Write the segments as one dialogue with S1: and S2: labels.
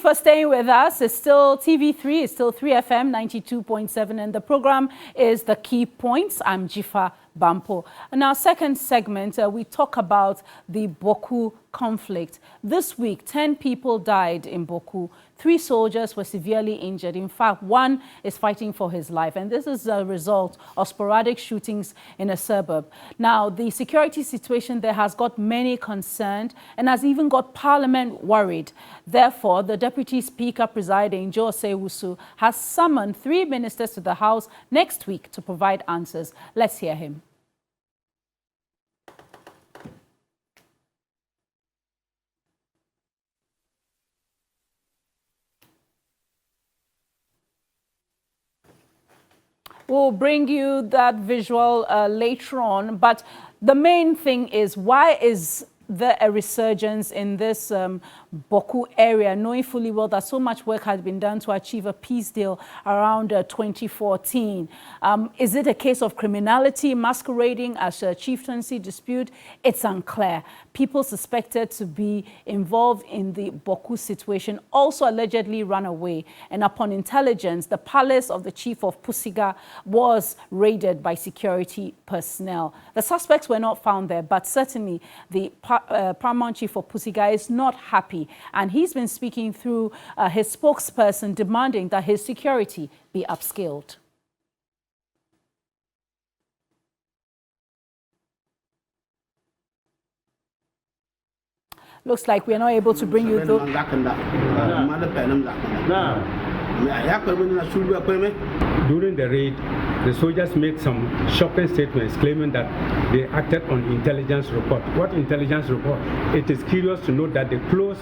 S1: For staying with us. It's still TV3, it's still 3FM 92.7, and the program is The Key Points. I'm Jifa Bampo. In our second segment, we talk about the Bawku conflict. This week, 10 people died in Bawku. 3 soldiers were severely injured. In fact, one is fighting for his life, and this is a result of sporadic shootings in a suburb. Now, the security situation there has got many concerned and has even got Parliament worried. Therefore, the Deputy Speaker presiding, Jose Wusu, has summoned 3 ministers to the House next week to provide answers. Let's hear him. We'll bring you that visual later on, but the main thing is, why is there a resurgence in this Bawku area, knowing fully well that so much work has been done to achieve a peace deal around 2014? Is it a case of criminality masquerading as a chieftaincy dispute? It's unclear. People suspected to be involved in the Bawku situation also allegedly ran away, and upon intelligence, the palace of the chief of Pusiga was raided by security personnel. The suspects were not found there, but certainly the paramount chief of Pusiga is not happy, and he's been speaking through his spokesperson demanding that his security be upskilled. Looks like we're not able to bring you through.
S2: During the raid, the soldiers made some shocking statements claiming that they acted on intelligence report. What intelligence report? It is curious to note that close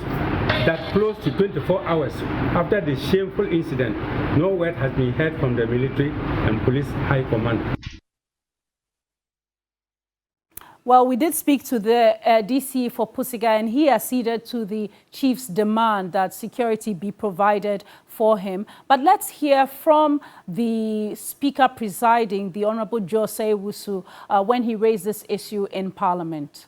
S2: to 24 hours after the shameful incident, no word has been heard from the military and police high command.
S1: Well, we did speak to the DC for Pusiga, and he acceded to the chief's demand that security be provided for him. But let's hear from the speaker presiding, the Honorable Jose Wusu, when he raised this issue in Parliament.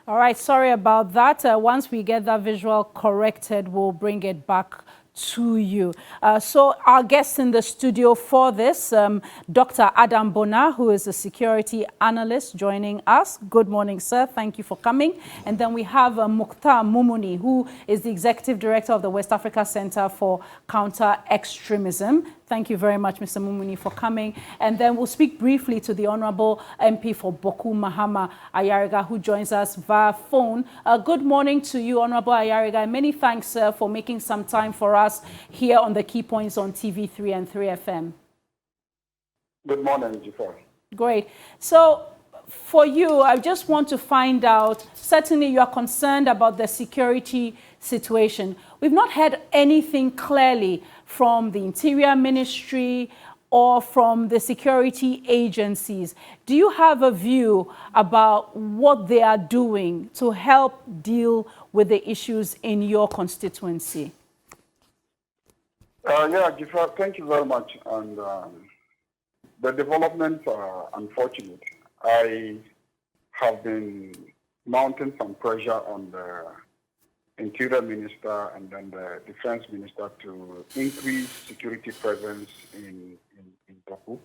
S1: All right, sorry about that. Once we get that visual corrected, we'll bring it back to you. So our guest in the studio for this, Dr. Adam Bona, who is a security analyst, joining us. Good morning, sir. Thank you for coming. And then we have Mukhtar Mumuni, who is the executive director of the West Africa Center for Counter-Extremism. Thank you very much, Mr. Mumuni, for coming. And then we'll speak briefly to the Honorable MP for Bawku, Mahama Ayariga, who joins us via phone. Good morning to you, Honorable Ayariga. Many thanks for making some time for us here on the Key Points on TV3 and 3FM.
S3: Good morning, Jifa.
S1: Great. So, for you, I just want to find out, certainly you are concerned about the security situation. We've not heard anything clearly from the Interior Ministry or from the security agencies. Do you have a view about what they are doing to help deal with the issues in your constituency?
S3: Yeah, Jifa, thank you very much. And the developments are unfortunate. I have been mounting some pressure on the Interior Minister and then the Defense Minister to increase security presence in Bawku.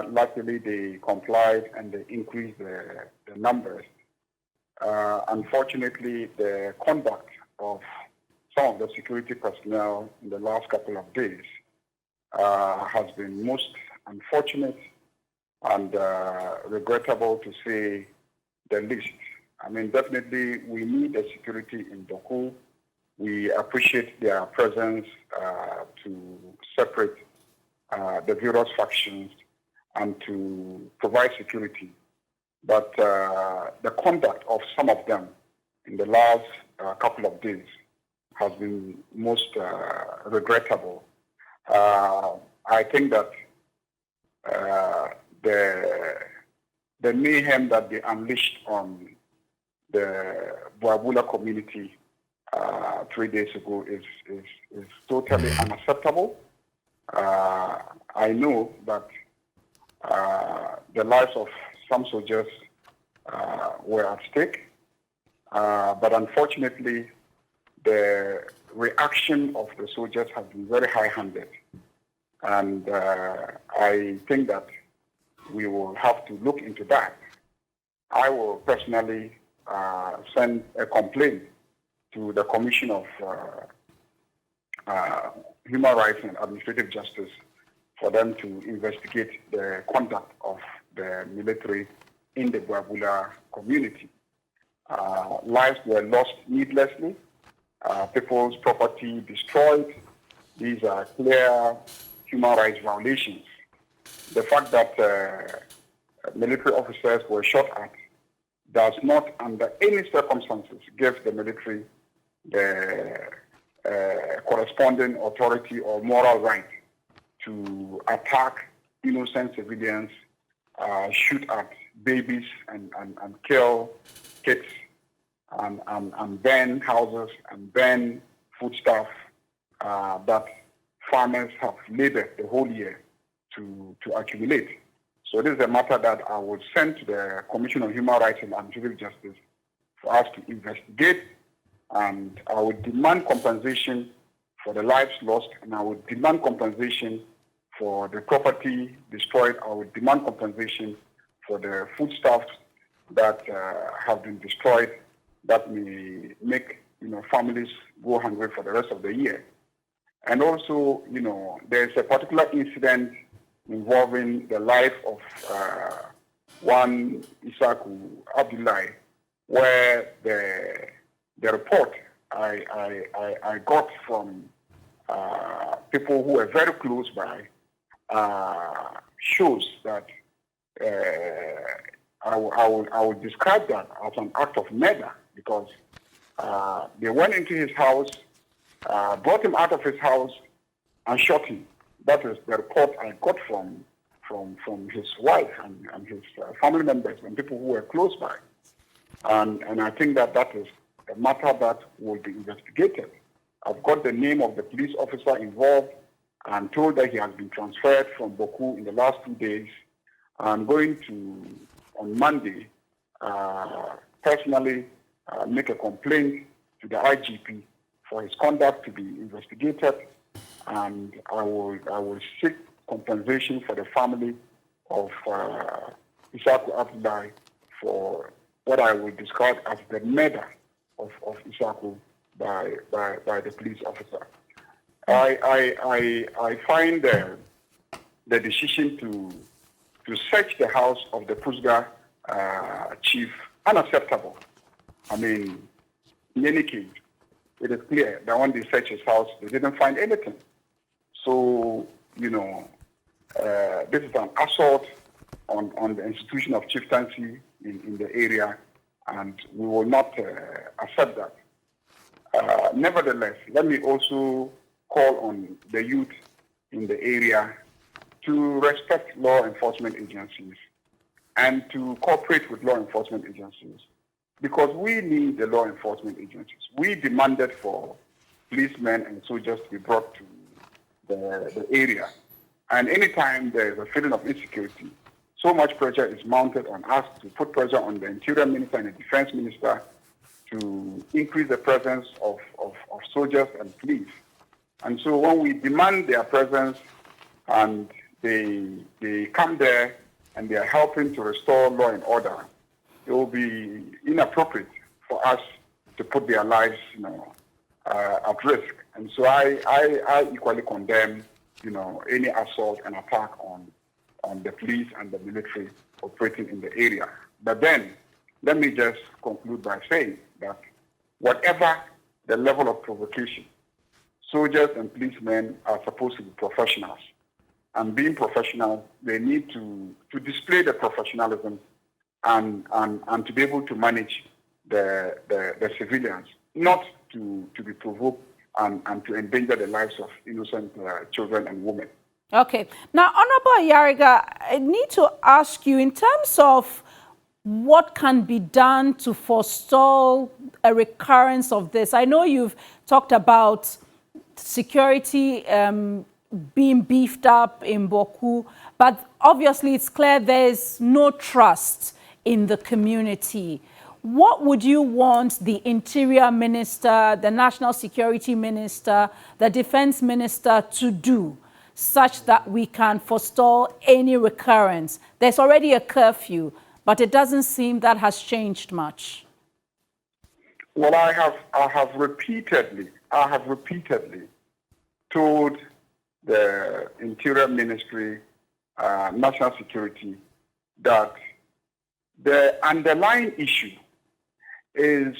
S3: Luckily, they complied and they increased the numbers. Unfortunately, the conduct of some of the security personnel in the last couple of days has been most unfortunate and regrettable, to say the least. I mean, definitely we need the security in Bawku. We appreciate their presence to separate the various factions and to provide security. But the conduct of some of them in the last couple of days has been most regrettable. I think that the mayhem that they unleashed on the Bawku community 3 days ago is totally unacceptable. I know that the lives of some soldiers were at stake, but unfortunately, the reaction of the soldiers has been very high-handed. And I think that we will have to look into that. I will personally send a complaint to the Commission of Human Rights and Administrative Justice for them to investigate the conduct of the military in the Bawku community. Lives were lost needlessly, people's property destroyed. These are clear human rights violations. The fact that military officers were shot at does not, under any circumstances, give the military the corresponding authority or moral right to attack innocent civilians, shoot at babies and kill kids, and burn houses and burn foodstuff that farmers have labored the whole year to accumulate. So this is a matter that I would send to the Commission on Human Rights and Administrative Justice for us to investigate, and I would demand compensation for the lives lost, and I would demand compensation for the property destroyed. I would demand compensation for the foodstuffs that have been destroyed that may make families go hungry for the rest of the year. And also, there's a particular incident involving the life of one Isaku Abdullahi, where the report I got from people who were very close by shows that I would describe that as an act of murder, because they went into his house, brought him out of his house, and shot him. That is the report I got from his wife and his family members and people who were close by. And I think that is a matter that will be investigated. I've got the name of the police officer involved and told that he has been transferred from Bawku in the last 2 days. I'm going to, on Monday, personally make a complaint to the IGP for his conduct to be investigated, and I will seek compensation for the family of Isaku Abdullahi for what I will describe as the murder of Isaku by the police officer. I find the decision to search the house of the Pusga chief unacceptable. I mean, in any case, it is clear that when they searched his house, they didn't find anything. So, this is an assault on the institution of chieftaincy in the area, and we will not accept that. Nevertheless, let me also call on the youth in the area to respect law enforcement agencies and to cooperate with law enforcement agencies, because we need the law enforcement agencies. We demanded for policemen and soldiers to be brought to the area. And anytime there is a feeling of insecurity, so much pressure is mounted on us to put pressure on the Interior Minister and the Defense Minister to increase the presence of soldiers and police. And so when we demand their presence and they come there and they are helping to restore law and order, it will be inappropriate for us to put their lives, at risk. And so I equally condemn, any assault and attack on the police and the military operating in the area. But then, let me just conclude by saying that whatever the level of provocation, soldiers and policemen are supposed to be professionals. And being professional, they need to display the professionalism and to be able to manage the civilians, not to be provoked and to endanger the lives of innocent children and women.
S1: Okay. Now, Honorable Yariga, I need to ask you, in terms of what can be done to forestall a recurrence of this? I know you've talked about security being beefed up in Bawku, but obviously it's clear there's no trust in the community. What would you want the Interior Minister, the National Security Minister, the Defense Minister to do such that we can forestall any recurrence? There's already a curfew, but it doesn't seem that has changed much.
S3: Well, I have repeatedly told the Interior Ministry, National Security, that the underlying issue is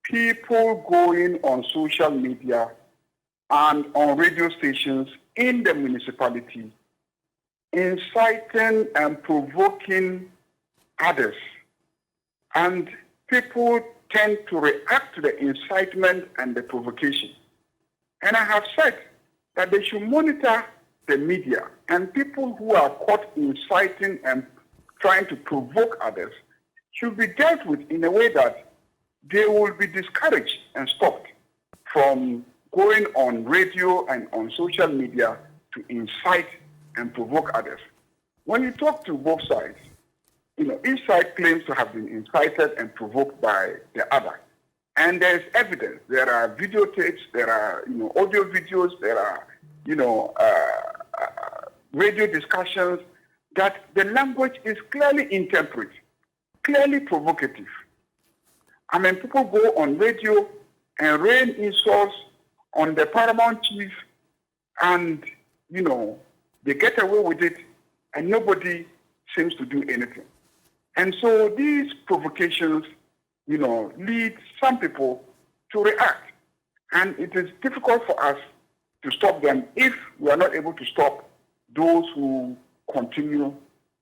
S3: people going on social media and on radio stations in the municipality, inciting and provoking others. And people tend to react to the incitement and the provocation. And I have said that they should monitor the media, and people who are caught inciting and trying to provoke others should be dealt with in a way that they will be discouraged and stopped from going on radio and on social media to incite and provoke others. When you talk to both sides, each side claims to have been incited and provoked by the other. And there's evidence. There are videotapes, there are audio videos, there are radio discussions that the language is clearly intemperate, clearly provocative. I mean, people go on radio and rain insults on the paramount chief, and they get away with it, and nobody seems to do anything. And so these provocations, lead some people to react. And it is difficult for us to stop them if we are not able to stop those who continue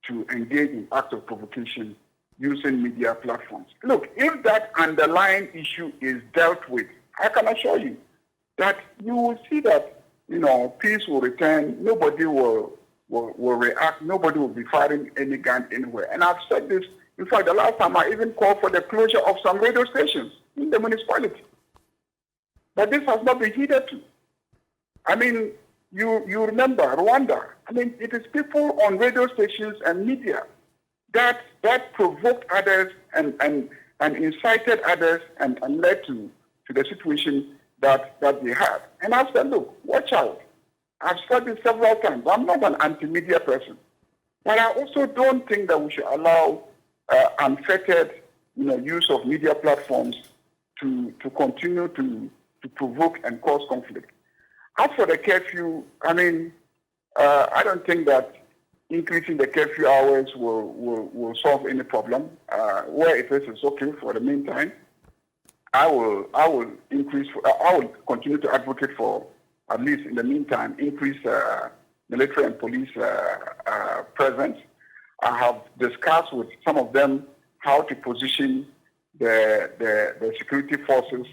S3: to engage in acts of provocation using media platforms. Look, if that underlying issue is dealt with, I can assure you that you will see that, peace will return, nobody will react, nobody will be firing any gun anywhere. And I've said this, in fact, the last time I even called for the closure of some radio stations in the municipality. But this has not been heeded to. I mean, you remember Rwanda. I mean, it is people on radio stations and media that provoked others and incited others and led to the situation that they had. And I've said, look, watch out. I've said this several times. I'm not an anti-media person. But I also don't think that we should allow unfettered use of media platforms to continue to provoke and cause conflict. As for the curfew, I mean, I don't think that increasing the curfew hours will solve any problem. Where it is, it's okay for the meantime. I will continue to advocate for, at least in the meantime, increase military and police presence. I have discussed with some of them how to position the security forces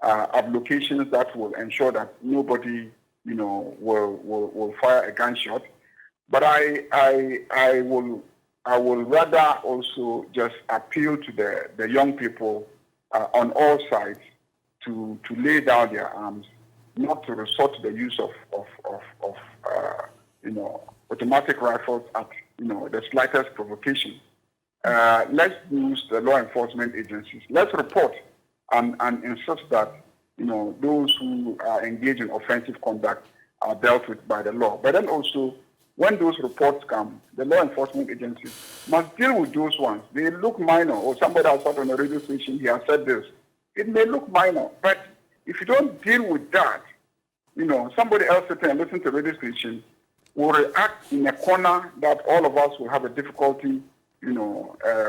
S3: at locations that will ensure that nobody, will fire a gunshot. But I will rather also just appeal to the young people on all sides to lay down their arms, not to resort to the use of automatic rifles at the slightest provocation. Let's use the law enforcement agencies. Let's report and insist that those who are engaged in offensive conduct are dealt with by the law. But then also, when those reports come, the law enforcement agencies must deal with those ones. They look minor, or somebody has said on a radio station, he has said this. It may look minor, but if you don't deal with that, somebody else sitting and listening to the radio station will react in a corner that all of us will have a difficulty,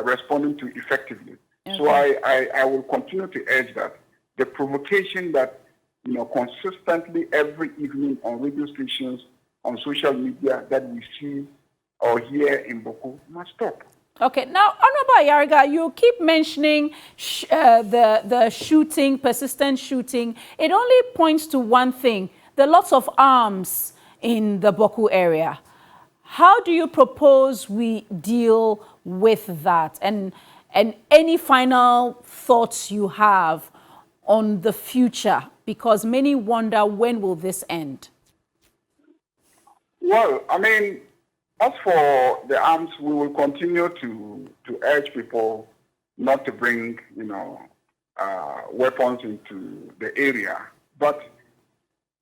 S3: responding to effectively. Okay. So I will continue to urge that the provocation that, consistently every evening on radio stations, on social media that we see or hear in Bawku must stop.
S1: Okay, now, Honorable Ayariga, you keep mentioning the shooting, persistent shooting. It only points to one thing, the lots of arms in the Bawku area. How do you propose we deal with that? And And any final thoughts you have on the future, because many wonder, when will this end?
S3: Well, I mean, as for the arms, we will continue to urge people not to bring, weapons into the area. But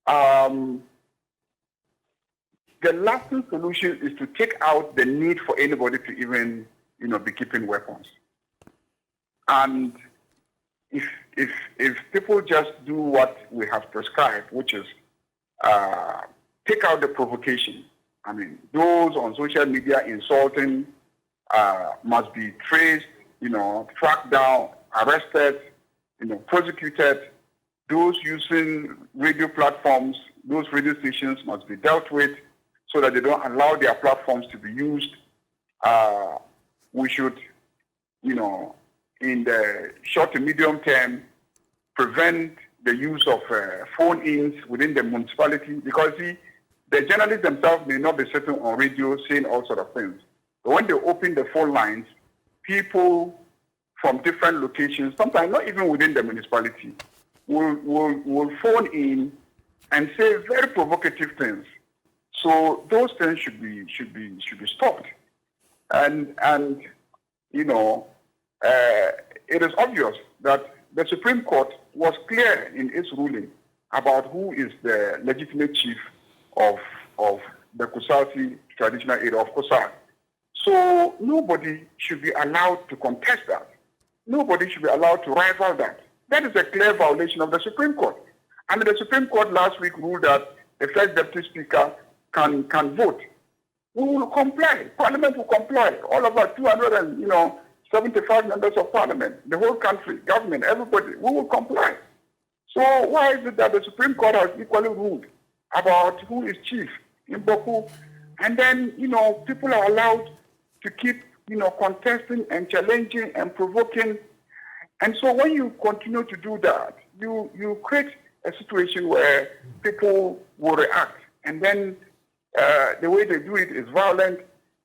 S3: the lasting solution is to take out the need for anybody to even, be keeping weapons. And if people just do what we have prescribed, which is take out the provocation. I mean, those on social media insulting must be traced, tracked down, arrested, prosecuted. Those using radio platforms, those radio stations must be dealt with so that they don't allow their platforms to be used. We should, in the short to medium term, prevent the use of phone-ins within the municipality, because the journalists themselves may not be sitting on radio saying all sorts of things. But when they open the phone lines, people from different locations, sometimes not even within the municipality, will phone in and say very provocative things. So those things should be stopped. And it is obvious that the Supreme Court was clear in its ruling about who is the legitimate chief of the Kusasi traditional area of Kosa. So nobody should be allowed to contest that. Nobody should be allowed to rival that. That is a clear violation of the Supreme Court. And the Supreme Court last week ruled that the first deputy speaker can vote. We will comply. Parliament will comply. All of our 275 members of Parliament, the whole country, government, everybody, we will comply. So why is it that the Supreme Court has equally ruled about who is chief in Bawku, and then, people are allowed to keep, contesting and challenging and provoking. And so when you continue to do that, you create a situation where people will react. And then the way they do it is violent,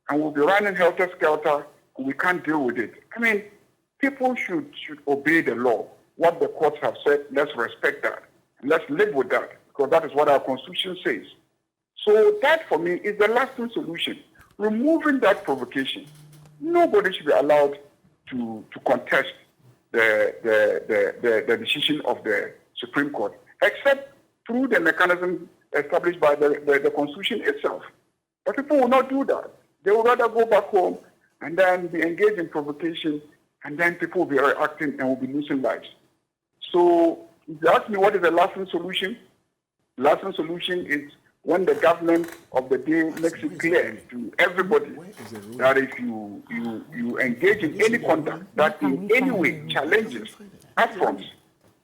S3: and we'll be running helter-skelter, and we can't deal with it. I mean, people should obey the law. What the courts have said, let's respect that. And let's live with that, because that is what our Constitution says. So that, for me, is the lasting solution. Removing that provocation. Nobody should be allowed to contest the decision of the Supreme Court, except through the mechanism established by the Constitution itself. But people will not do that. They will rather go back home and then be engaged in provocation, and then people will be reacting and will be losing lives. So if you ask me what is the lasting solution, the lasting solution is when the government of the day makes it clear to everybody that if you engage in any conduct that in any way challenges, affronts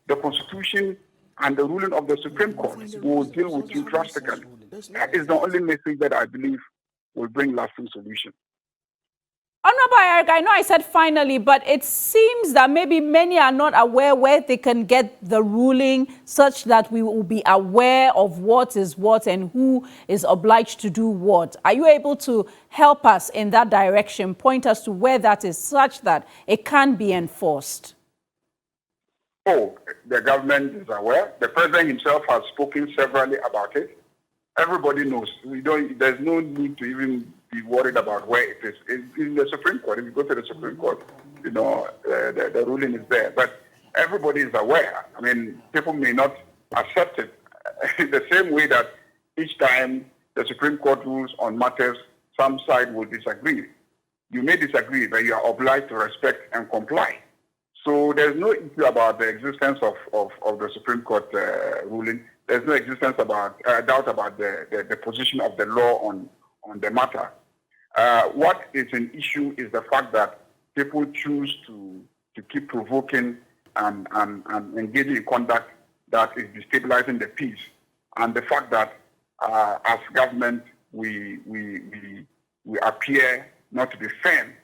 S3: the Constitution and the ruling of the Supreme Court, we will deal with you drastically. That is the only message that I believe will bring lasting solution.
S1: Honorable Eric, I know I said finally, but it seems that maybe many are not aware where they can get the ruling such that we will be aware of what is what and who is obliged to do what. Are you able to help us in that direction, point us to where that is such that it can be enforced?
S3: Oh, the government is aware. The president himself has spoken severally about it. Everybody knows. There's no need to even be worried about where it is. It's in the Supreme Court. If you go to the Supreme Court, the ruling is there. But everybody is aware. I mean, people may not accept it in the same way that each time the Supreme Court rules on matters, some side will disagree. You may disagree, but you are obliged to respect and comply. So there's no issue about the existence of the Supreme Court ruling. There's no existence about doubt about the position of the law on the matter. What is an issue is the fact that people choose to keep provoking and engaging in conduct that is destabilizing the peace, and the fact that as government we appear not to be firm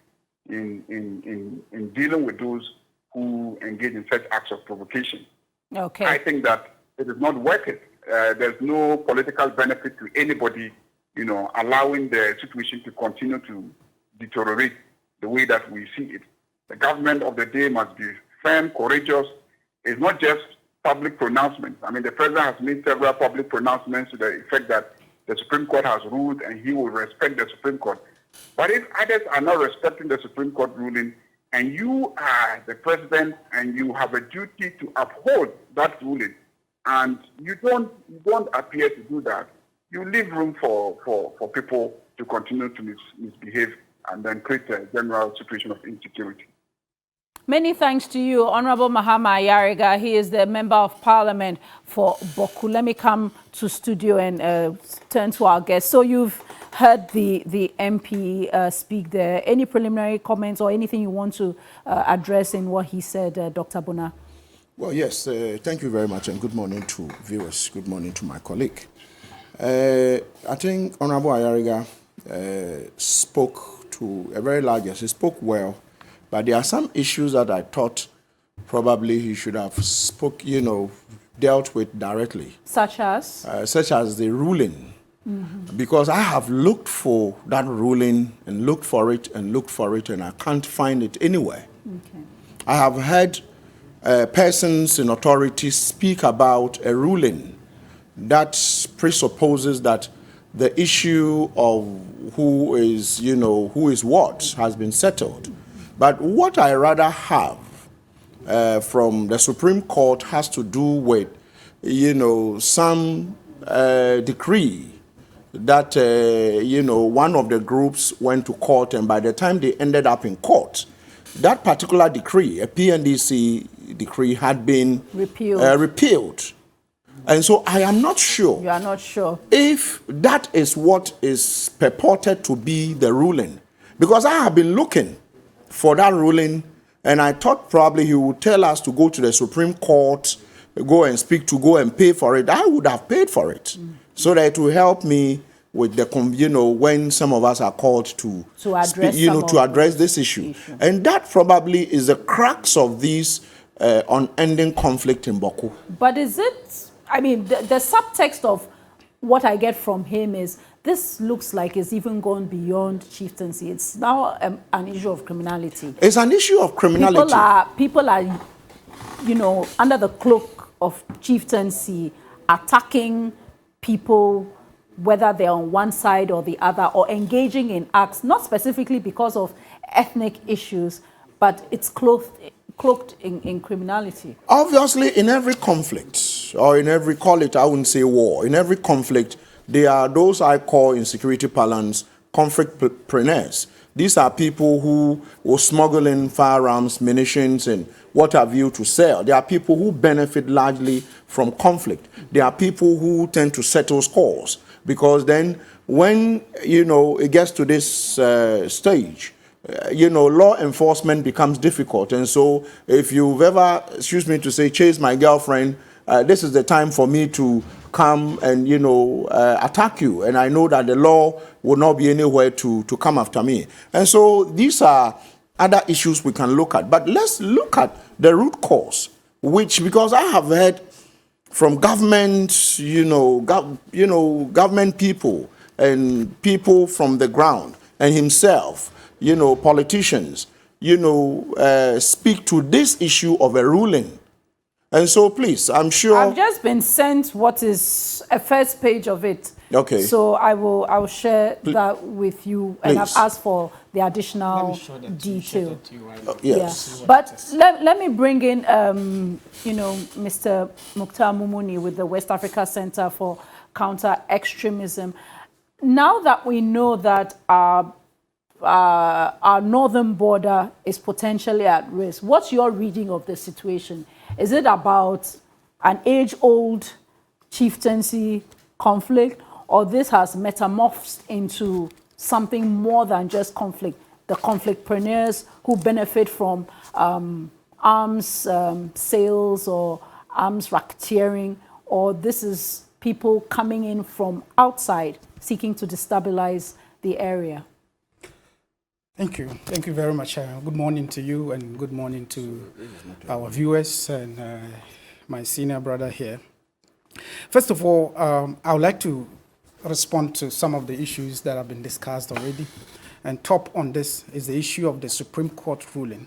S3: in dealing with those who engage in such acts of provocation.
S1: Okay.
S3: I think that it is not worth it. There's no political benefit to anybody, allowing the situation to continue to deteriorate the way that we see it. The government of the day must be firm, courageous. It's not just public pronouncements. I mean, the president has made several public pronouncements to the effect that the Supreme Court has ruled and he will respect the Supreme Court. But if others are not respecting the Supreme Court ruling, and you are the president and you have a duty to uphold that ruling, and you don't appear to do that, you leave room for people to continue to misbehave and then create a general situation of insecurity.
S1: Many thanks to you, Honorable Mahama Ayariga. He is the Member of Parliament for Bawku. Let me come to studio and turn to our guest. So you've heard the MP speak there. Any preliminary comments or anything you want to address in what he said, Dr. Bona?
S4: Well, yes, thank you very much, and good morning to viewers. Good morning to my colleague. I think Honorable Ayariga spoke to a very large extent. He spoke well, but there are some issues that I thought probably he should have dealt with directly.
S1: Such as?
S4: Such as the ruling. Mm-hmm. Because I have looked for that ruling and looked for it and I can't find it anywhere. Okay. I have heard persons in authority speak about a ruling that presupposes that the issue of who is what has been settled. But what I rather have from the Supreme Court has to do with, some decree that, one of the groups went to court, and by the time they ended up in court, that particular decree, a PNDC decree, had been repealed. And so I am not sure.
S1: You are not sure.
S4: If that is what is purported to be the ruling. Because I have been looking for that ruling, and I thought probably he would tell us to go to the Supreme Court, go and pay for it. I would have paid for it. So that it will help me with the, when some of us are called to address this issue. And that probably is the crux of this unending conflict in Bawku.
S1: But is it, the subtext of what I get from him is, this looks like it's even gone beyond chieftaincy. It's now an issue of criminality.
S4: It's an issue of criminality.
S1: People are, under the cloak of chieftaincy, attacking people, whether they're on one side or the other, or engaging in acts, not specifically because of ethnic issues, but it's cloaked in criminality.
S4: Obviously, in every conflict, or in every, I wouldn't say war, in every conflict, there are those I call in security parlance conflictpreneurs. These are people who will smuggle in firearms, munitions, and what have you to sell. There are people who benefit largely from conflict. There are people who tend to settle scores, because then when, it gets to this stage, law enforcement becomes difficult. And so if you've ever, chased my girlfriend, this is the time for me to come and, attack you. And I know that the law will not be anywhere to come after me. And so these are other issues we can look at. But let's look at the root cause, because I have heard from government, government people and people from the ground and himself, politicians, speak to this issue of a ruling. And so, please, I'm sure...
S1: I've just been sent what is a first page of it.
S4: Okay.
S1: So I will share that with you, and I've asked for the additional detail.
S4: Yes.
S1: Yeah. But let me bring in, Mr. Mukhtar Mumuni with the West Africa Center for Counter-Extremism. Now that we know that our northern border is potentially at risk, what's your reading of the situation? Is it about an age-old chieftaincy conflict, or this has metamorphosed into something more than just conflict? The conflictpreneurs who benefit from arms sales or arms racketeering, or this is people coming in from outside seeking to destabilize the area?
S5: Thank you. Thank you very much. Good morning to you, and good morning to our viewers and my senior brother here. First of all, I would like to respond to some of the issues that have been discussed already. And top on this is the issue of the Supreme Court ruling.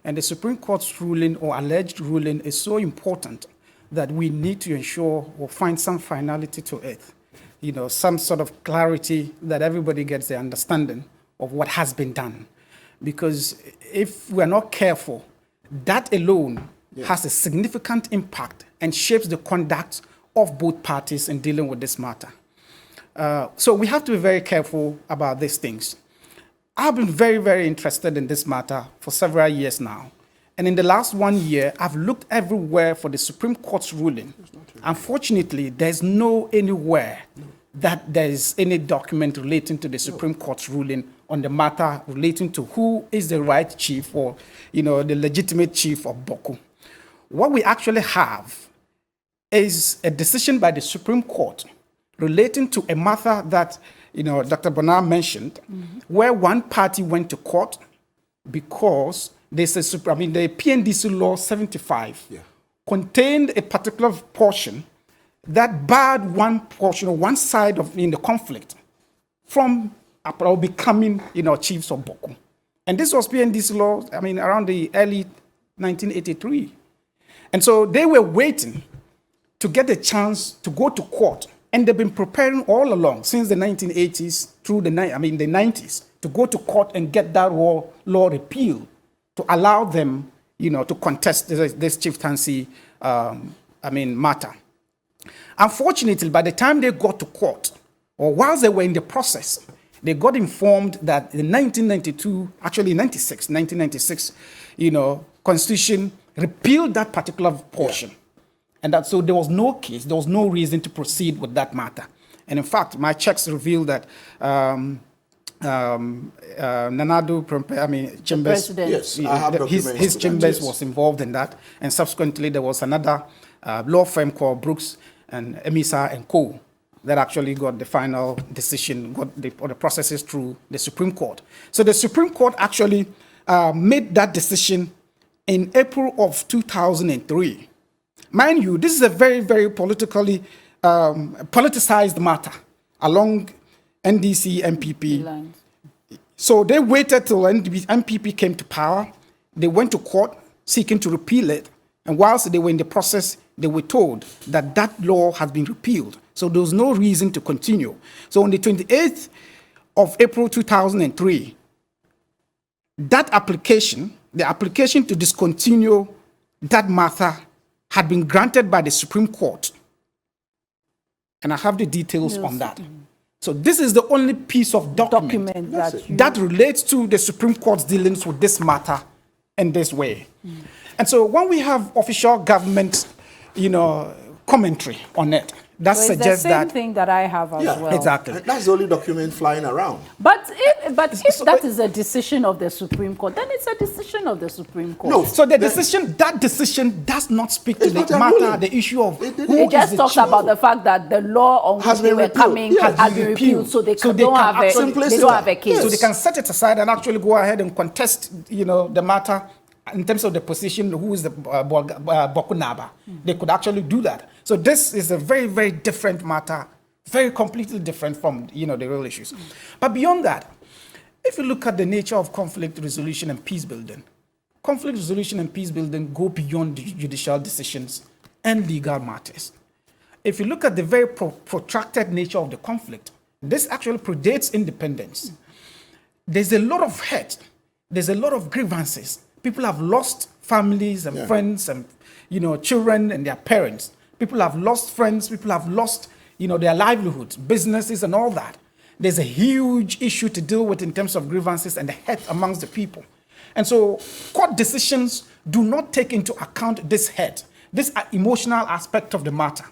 S5: And the Supreme Court's ruling or alleged ruling is so important that we need to ensure or find some finality to it. Some sort of clarity that everybody gets the understanding of what has been done. Because if we're not careful, that alone has a significant impact and shapes the conduct of both parties in dealing with this matter. So we have to be very careful about these things. I've been very, very interested in this matter for several years now. And in the last 1 year, I've looked everywhere for the Supreme Court's ruling. Unfortunately, there's no anywhere that there is any document relating to the Supreme Court's ruling on the matter relating to who is the right chief or, the legitimate chief of Bawku. What we actually have is a decision by the Supreme Court relating to a matter that, Dr. Bernard mentioned, where one party went to court because the PNDC Law 75 contained a particular portion that barred one portion or one side of the conflict from becoming, chiefs of Bawku. And this was PNDC Law, around the early 1983. And so they were waiting to get a chance to go to court. And they've been preparing all along since the 1980s through the 90s to go to court and get that law repealed to allow them, to contest this chieftaincy, matter. Unfortunately, by the time they got to court, or whilst they were in the process, they got informed that the 1996, Constitution repealed that particular portion. And that, so there was no case, there was no reason to proceed with that matter. And in fact, my checks reveal that Nanado, Chambers,
S4: yes, I have
S5: his Chambers was involved in that. And subsequently, there was another law firm called Brooks and Emisa and Co. that actually got the final decision, got the processes through the Supreme Court. So the Supreme Court actually made that decision in April of 2003. Mind you, this is a very, very politically politicized matter along NDC, MPP. So they waited till MPP came to power. They went to court seeking to repeal it. And whilst they were in the process, they were told that that law has been repealed. So there was no reason to continue. So on the 28th of April 2003, that application, the application to discontinue that matter had been granted by the Supreme Court. And I have the details on that. So this is the only piece of document that relates to the Supreme Court's dealings with this matter in this way. And so when we have official government, commentary on it, that suggests that...
S1: It's the same thing that I have as well.
S5: Exactly.
S4: That's the only document flying around.
S1: But if that is a decision of the Supreme Court, then it's a decision of the Supreme Court.
S5: No, so that decision does not speak to the matter, the issue of
S1: it just talks about the fact that the law on which they were coming has been repealed, so they don't have a case.
S5: So they can set it aside and actually go ahead and contest, the matter in terms of the position, who is the Bawku Naba. They could actually do that. So this is a very, very different matter, very completely different from, the real issues. But beyond that, if you look at the nature of conflict resolution and peace building, conflict resolution and peace building go beyond judicial decisions and legal matters. If you look at the very protracted nature of the conflict, this actually predates independence. There's a lot of hurt. There's a lot of grievances. People have lost families and friends and, children and their parents. People have lost friends. People have lost, their livelihoods, businesses and all that. There's a huge issue to deal with in terms of grievances and the hurt amongst the people. And so court decisions do not take into account this hurt, this emotional aspect of the matter.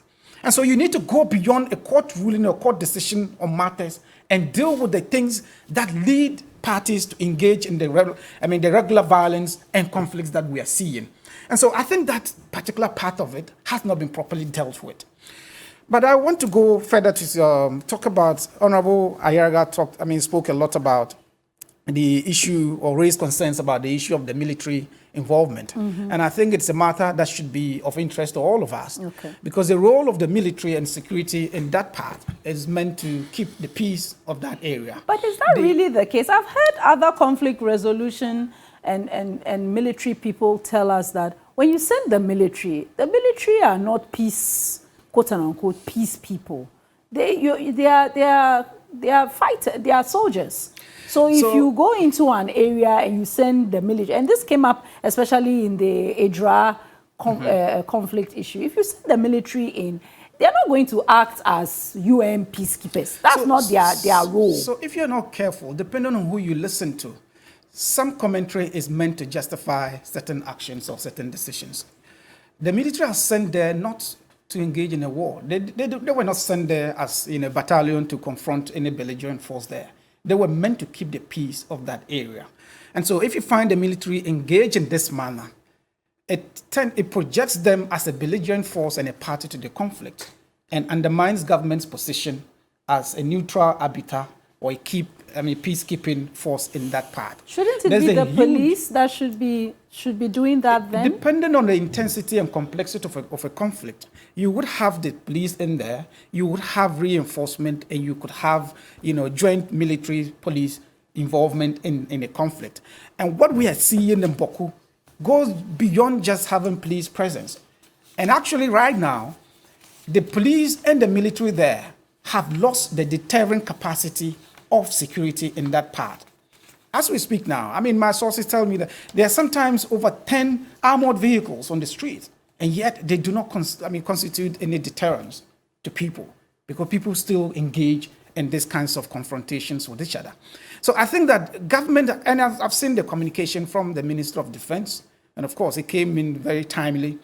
S5: And so you need to go beyond a court ruling or court decision on matters and deal with the things that lead parties to engage in the regular violence and conflicts that we are seeing. And so I think that particular part of it has not been properly dealt with. But I want to go further to talk about, Honorable Ayaraga spoke a lot about the issue or raised concerns about the issue of the military involvement. And I think it's a matter that should be of interest to all of us. Because the role of the military and security in that part is meant to keep the peace of that area.
S1: But is that really the case? I've heard other conflict resolution and military people tell us that when you send the military are not peace, quote unquote, peace people. They are fighters, they are soldiers. So if you go into an area and you send the military, and this came up especially in the Edra conflict issue, if you send the military in, they're not going to act as UN peacekeepers. That's not their role.
S5: So if you're not careful, depending on who you listen to, some commentary is meant to justify certain actions or certain decisions. The military are sent there not to engage in a war. They were not sent there as in a battalion to confront any belligerent force there. They were meant to keep the peace of that area. And so if you find the military engaged in this manner, it projects them as a belligerent force and a party to the conflict and undermines government's position as a neutral arbiter or a peacekeeping force in that part.
S1: Shouldn't it be the police that should be doing that then?
S5: Depending on the intensity and complexity of a conflict, you would have the police in there, you would have reinforcement, and you could have joint military police involvement in a conflict. And what we are seeing in Bawku goes beyond just having police presence. And actually right now, the police and the military there have lost the deterrent capacity of security in that part. As we speak now, my sources tell me that there are sometimes over 10 armored vehicles on the street, and yet they do not constitute any deterrence to people because people still engage in these kinds of confrontations with each other. So I think that government, and I've seen the communication from the Minister of Defense, and of course it came in very timely,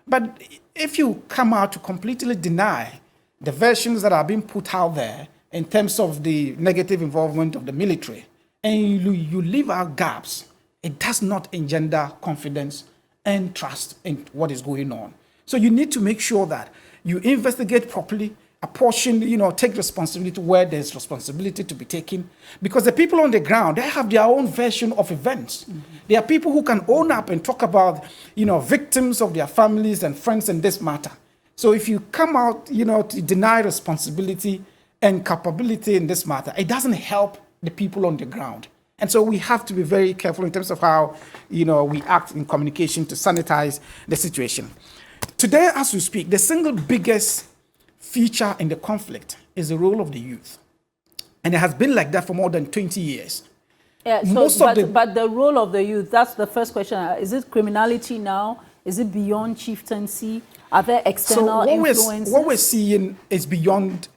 S5: but if you come out to completely deny the versions that are being put out there in terms of the negative involvement of the military, and you leave out gaps, it does not engender confidence and trust in what is going on. So you need to make sure that you investigate properly, apportion, take responsibility where there's responsibility to be taken. Because the people on the ground, they have their own version of events. Mm-hmm. There are people who can own up and talk about, victims of their families and friends in this matter. So if you come out, to deny responsibility and capability in this matter, it doesn't help the people on the ground. And so we have to be very careful in terms of how, we act in communication to sanitize the situation. Today, as we speak, the single biggest feature in the conflict is the role of the youth. And it has been like that for more than 20 years.
S1: Yeah, but the role of the youth, that's the first question. Is it criminality now? Is it beyond chieftaincy? Are there external influences?
S5: What we're seeing is beyond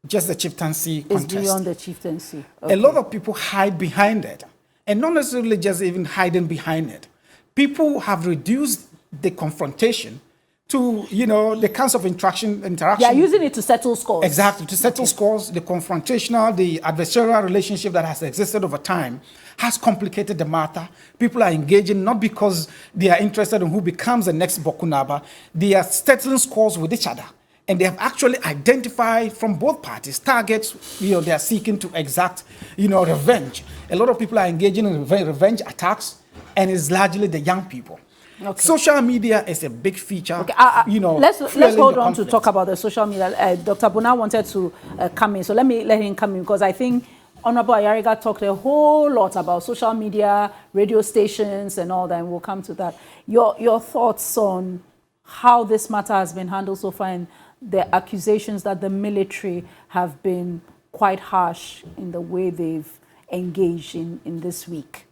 S5: just the chieftaincy contest.
S1: It's beyond the chieftaincy. Okay.
S5: A lot of people hide behind it, and not necessarily just even hiding behind it. People have reduced the confrontation to, the kinds of interaction.
S1: They are using it to settle scores.
S5: Exactly, to settle scores. The confrontational, the adversarial relationship that has existed over time has complicated the matter. People are engaging not because they are interested in who becomes the next Bokunaba. They are settling scores with each other. And they have actually identified from both parties targets, they are seeking to exact, revenge. A lot of people are engaging in revenge attacks, and it's largely the young people. Okay. Social media is a big feature.
S1: Okay. Let's hold on to talk about the social media. Dr. Bona wanted to come in, so let him come in, because I think Honorable Ayariga talked a whole lot about social media, radio stations, and all that, and we'll come to that. Your thoughts on how this matter has been handled so far, and the accusations that the military have been quite harsh in the way they've engaged in this week?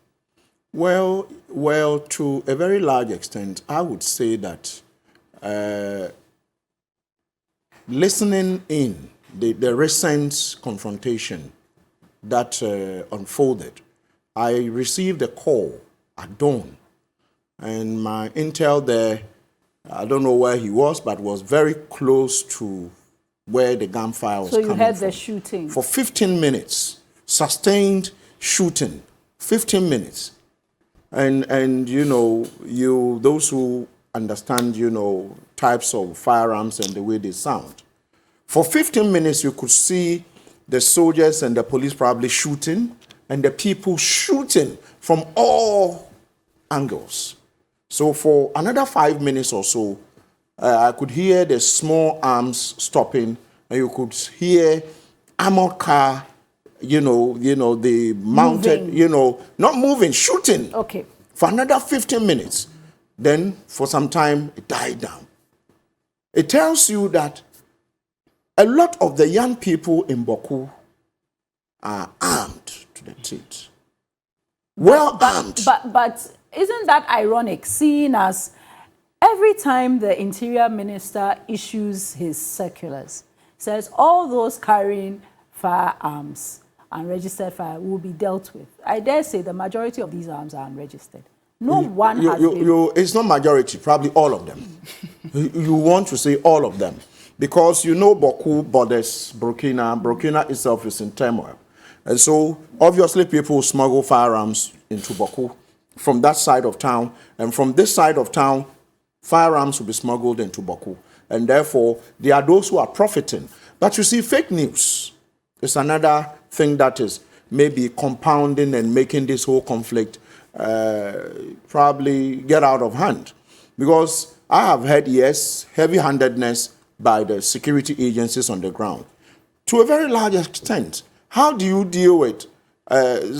S4: Well, to a very large extent, I would say that listening in the recent confrontation that unfolded, I received a call at dawn, and my intel there, I don't know where he was, but was very close to where the gunfire was coming from.
S1: So you heard the shooting?
S4: For 15 minutes, sustained shooting, 15 minutes. And those who understand, types of firearms and the way they sound. For 15 minutes, you could see the soldiers and the police probably shooting, and the people shooting from all angles. So for another 5 minutes or so, I could hear the small arms stopping, and you could hear armored car, the mounted,
S1: moving.
S4: Not moving, shooting.
S1: Okay.
S4: for another 15 minutes. Then, for some time, it died down. It tells you that a lot of the young people in Bawku are armed to the teeth. Well armed.
S1: But isn't that ironic, seeing as every time the Interior Minister issues his circulars, says all those carrying firearms, unregistered fire, will be dealt with. I dare say the majority of these arms are unregistered. No one has been...
S4: It's not majority, probably all of them. You want to say all of them. Because you know Bawku borders Burkina. Burkina itself is in turmoil. And so, obviously, people smuggle firearms into Bawku from that side of town. And from this side of town, firearms will be smuggled into Bawku. And therefore, there are those who are profiting. But you see, fake news is another thing that is maybe compounding and making this whole conflict probably get out of hand. Because I have heard, yes, heavy-handedness by the security agencies on the ground. To a very large extent, how do you deal with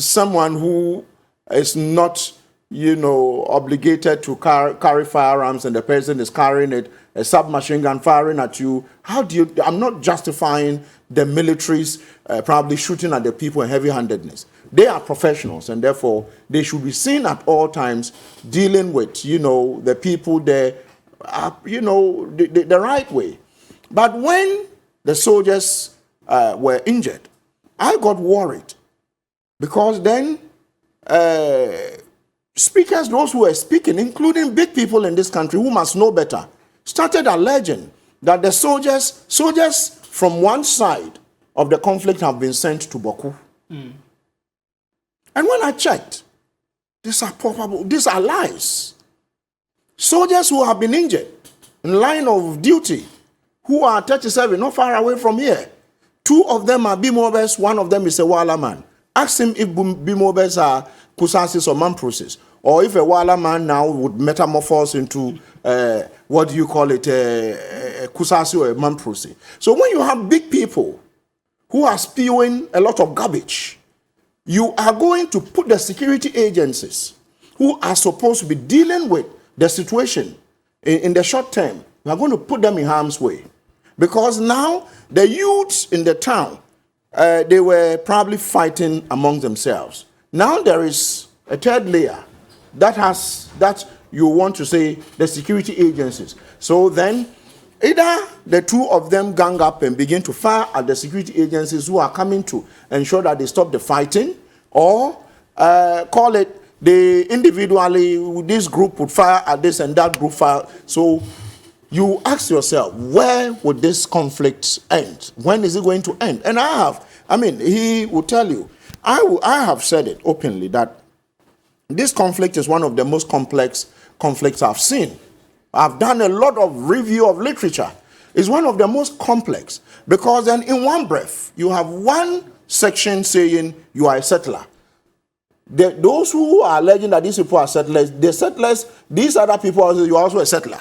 S4: someone who is not, obligated to carry firearms, and the person is carrying it, a submachine gun firing at you? How do you... I'm not justifying the militaries probably shooting at the people in heavy-handedness. They are professionals, and therefore they should be seen at all times dealing with, the people there, the right way. But when the soldiers were injured, I got worried, because then speakers, those who were speaking, including big people in this country who must know better, started alleging that the soldiers from one side of the conflict have been sent to Bawku. And when I checked, these are lies. Soldiers who have been injured in line of duty, who are 37, not far away from here. 2 of them are Bimobes, 1 of them is a Wala man. Ask him if Bimobes are Kusasis or Mamproses, or if a Wala man now would metamorphose into, what do you call it, Kusasi or a Mamprose. So when you have big people who are spewing a lot of garbage, you are going to put the security agencies who are supposed to be dealing with the situation in the short term, you are going to put them in harm's way. Because now the youths in the town, they were probably fighting among themselves. Now there is a third layer that you want to say the security agencies. So then either the 2 of them gang up and begin to fire at the security agencies who are coming to ensure that they stop the fighting, or call it they individually, this group would fire at this and that group fire. So you ask yourself, where would this conflict end? When is it going to end? And he will tell you, I have said it openly that this conflict is one of the most complex conflicts I've seen. I've done a lot of review of literature. It's one of the most complex, because then in one breath, you have one section saying you are a settler. Those who are alleging that these people are settlers, these other people are, you are also a settler.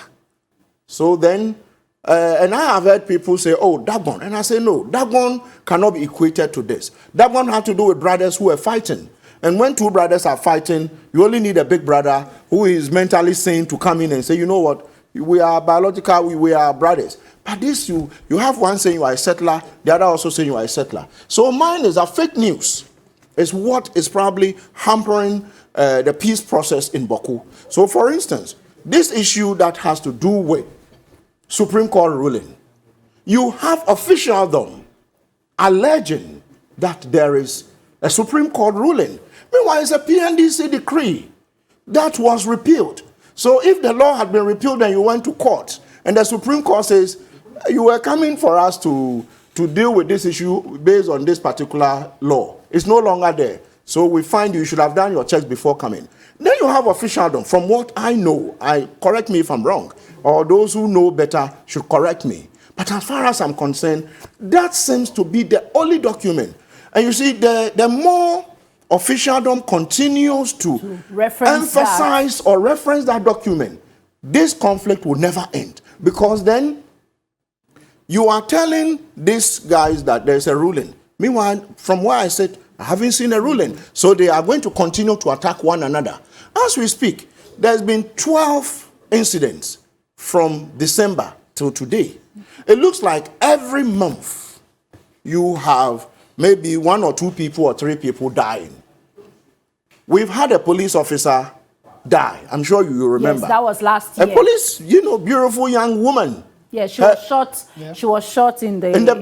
S4: So then, and I have heard people say, oh, Dagon. And I say, no, Dagon cannot be equated to this. Dagon had to do with brothers who are fighting. And when 2 brothers are fighting, you only need a big brother who is mentally sane to come in and say, you know what, we are biological, we are brothers. But this, you have one saying you are a settler, the other also saying you are a settler. So mine is a fake news. It's what is probably hampering the peace process in Bawku. So for instance, this issue that has to do with Supreme Court ruling, you have officialdom alleging that there is a Supreme Court ruling. Meanwhile, it's a PNDC decree that was repealed. So if the law had been repealed and you went to court, and the Supreme Court says, you were coming for us to deal with this issue based on this particular law, it's no longer there. So we find you should have done your checks before coming. Then you have officialdom. From what I know, correct me if I'm wrong, or those who know better should correct me. But as far as I'm concerned, that seems to be the only document. And you see, the more officialdom continues to emphasize or reference that document, this conflict will never end. Because then you are telling these guys that there's a ruling. Meanwhile, from where I sit, I haven't seen a ruling. So they are going to continue to attack one another. As we speak, there's been 12 incidents from December till today. It looks like every month you have maybe 1 or 2 people or 3 people dying. We've had a police officer die. I'm sure you remember.
S1: Yes, that was last year.
S4: A police, beautiful young woman.
S1: Yeah, she was shot. Yeah. She was shot in the
S4: back.
S1: In the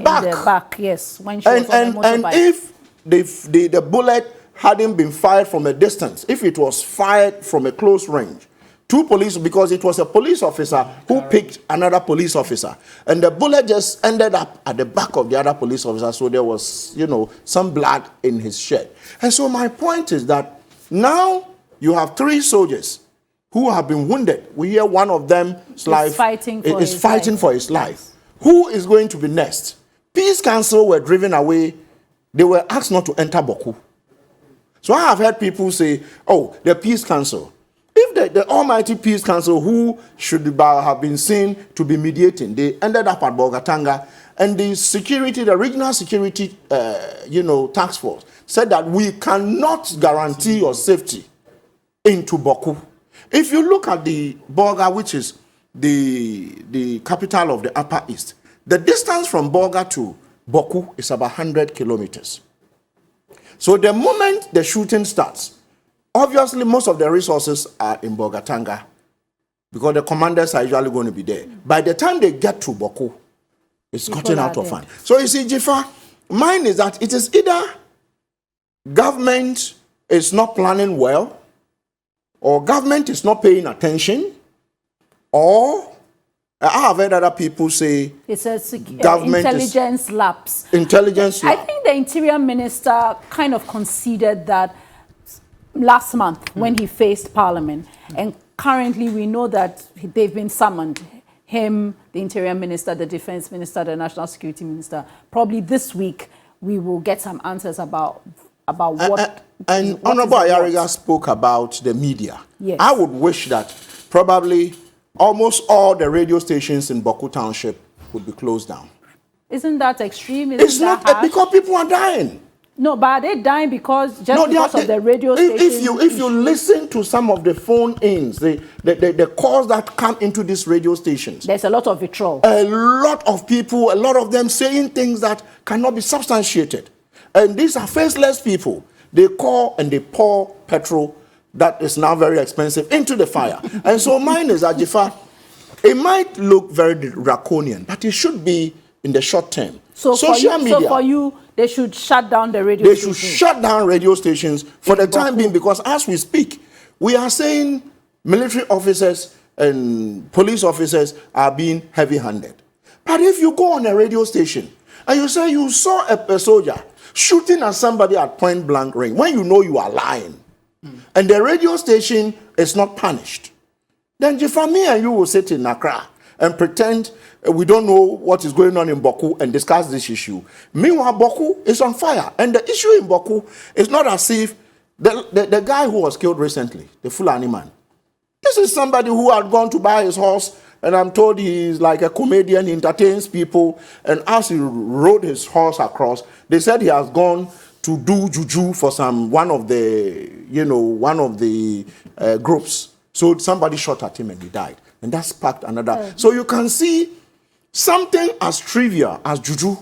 S1: back. Yes, when she was on the motorbike.
S4: And if the bullet hadn't been fired from a distance, if it was fired from a close range, 2 police, because it was a police officer who picked another police officer, and the bullet just ended up at the back of the other police officer, so there was, some blood in his shirt. And so my point is that now you have 3 soldiers who have been wounded. We hear one of them is fighting for his life. Who is going to be next? Peace Council were driven away. They were asked not to enter Bawku. So I have heard people say, oh, the Peace Council. If the almighty Peace Council, who should have been seen to be mediating, they ended up at Bolgatanga, and the regional security, task force said that we cannot guarantee your safety into Bawku. If you look at the Bolga, which is the capital of the Upper East, the distance from Bolga to Bawku is about 100 kilometers. So the moment the shooting starts, obviously, most of the resources are in Bolgatanga because the commanders are usually going to be there. By the time they get to Bawku, it's gotten out of hand. So you see, Jifa, mine is that it is either government is not planning well, or government is not paying attention, or I have heard other people say
S1: it's a government intelligence lapse.
S4: Intelligence lapse.
S1: I think the Interior Minister kind of conceded that last month when he faced Parliament, and currently we know that they've been summoned. Him, the Interior Minister, the Defense Minister, the National Security Minister. Probably this week we will get some answers about what.
S4: And Honorable Ayariga spoke about the media.
S1: Yes.
S4: I would wish that probably almost all the radio stations in Bawku Township would be closed down.
S1: Isn't that extreme?
S4: It's not because people are dying.
S1: No, but are they dying because of the radio stations?
S4: If you listen to some of the phone-ins, the calls that come into these radio stations,
S1: there's a lot of vitriol.
S4: A lot of people, a lot of them saying things that cannot be substantiated. And these are faceless people. They call and they pour petrol that is now very expensive into the fire. And so mine is that, Jifa, it might look very draconian, but it should be in the short term.
S1: So for you, they should shut down the radio stations.
S4: They should shut down radio stations for the time being, because as we speak, we are saying military officers and police officers are being heavy-handed. But if you go on a radio station and you say you saw a soldier shooting at somebody at point-blank range, when you know you are lying, and the radio station is not punished, then Jifa, me and you will sit in Accra and pretend we don't know what is going on in Bawku and discuss this issue. Meanwhile, Bawku is on fire. And the issue in Bawku is not as if the guy who was killed recently, the Fulani man, this is somebody who had gone to buy his horse, and I'm told he's like a comedian, he entertains people, and as he rode his horse across, they said he has gone to do juju for one of the groups. So somebody shot at him and he died. And that sparked another. So you can see something as trivial as juju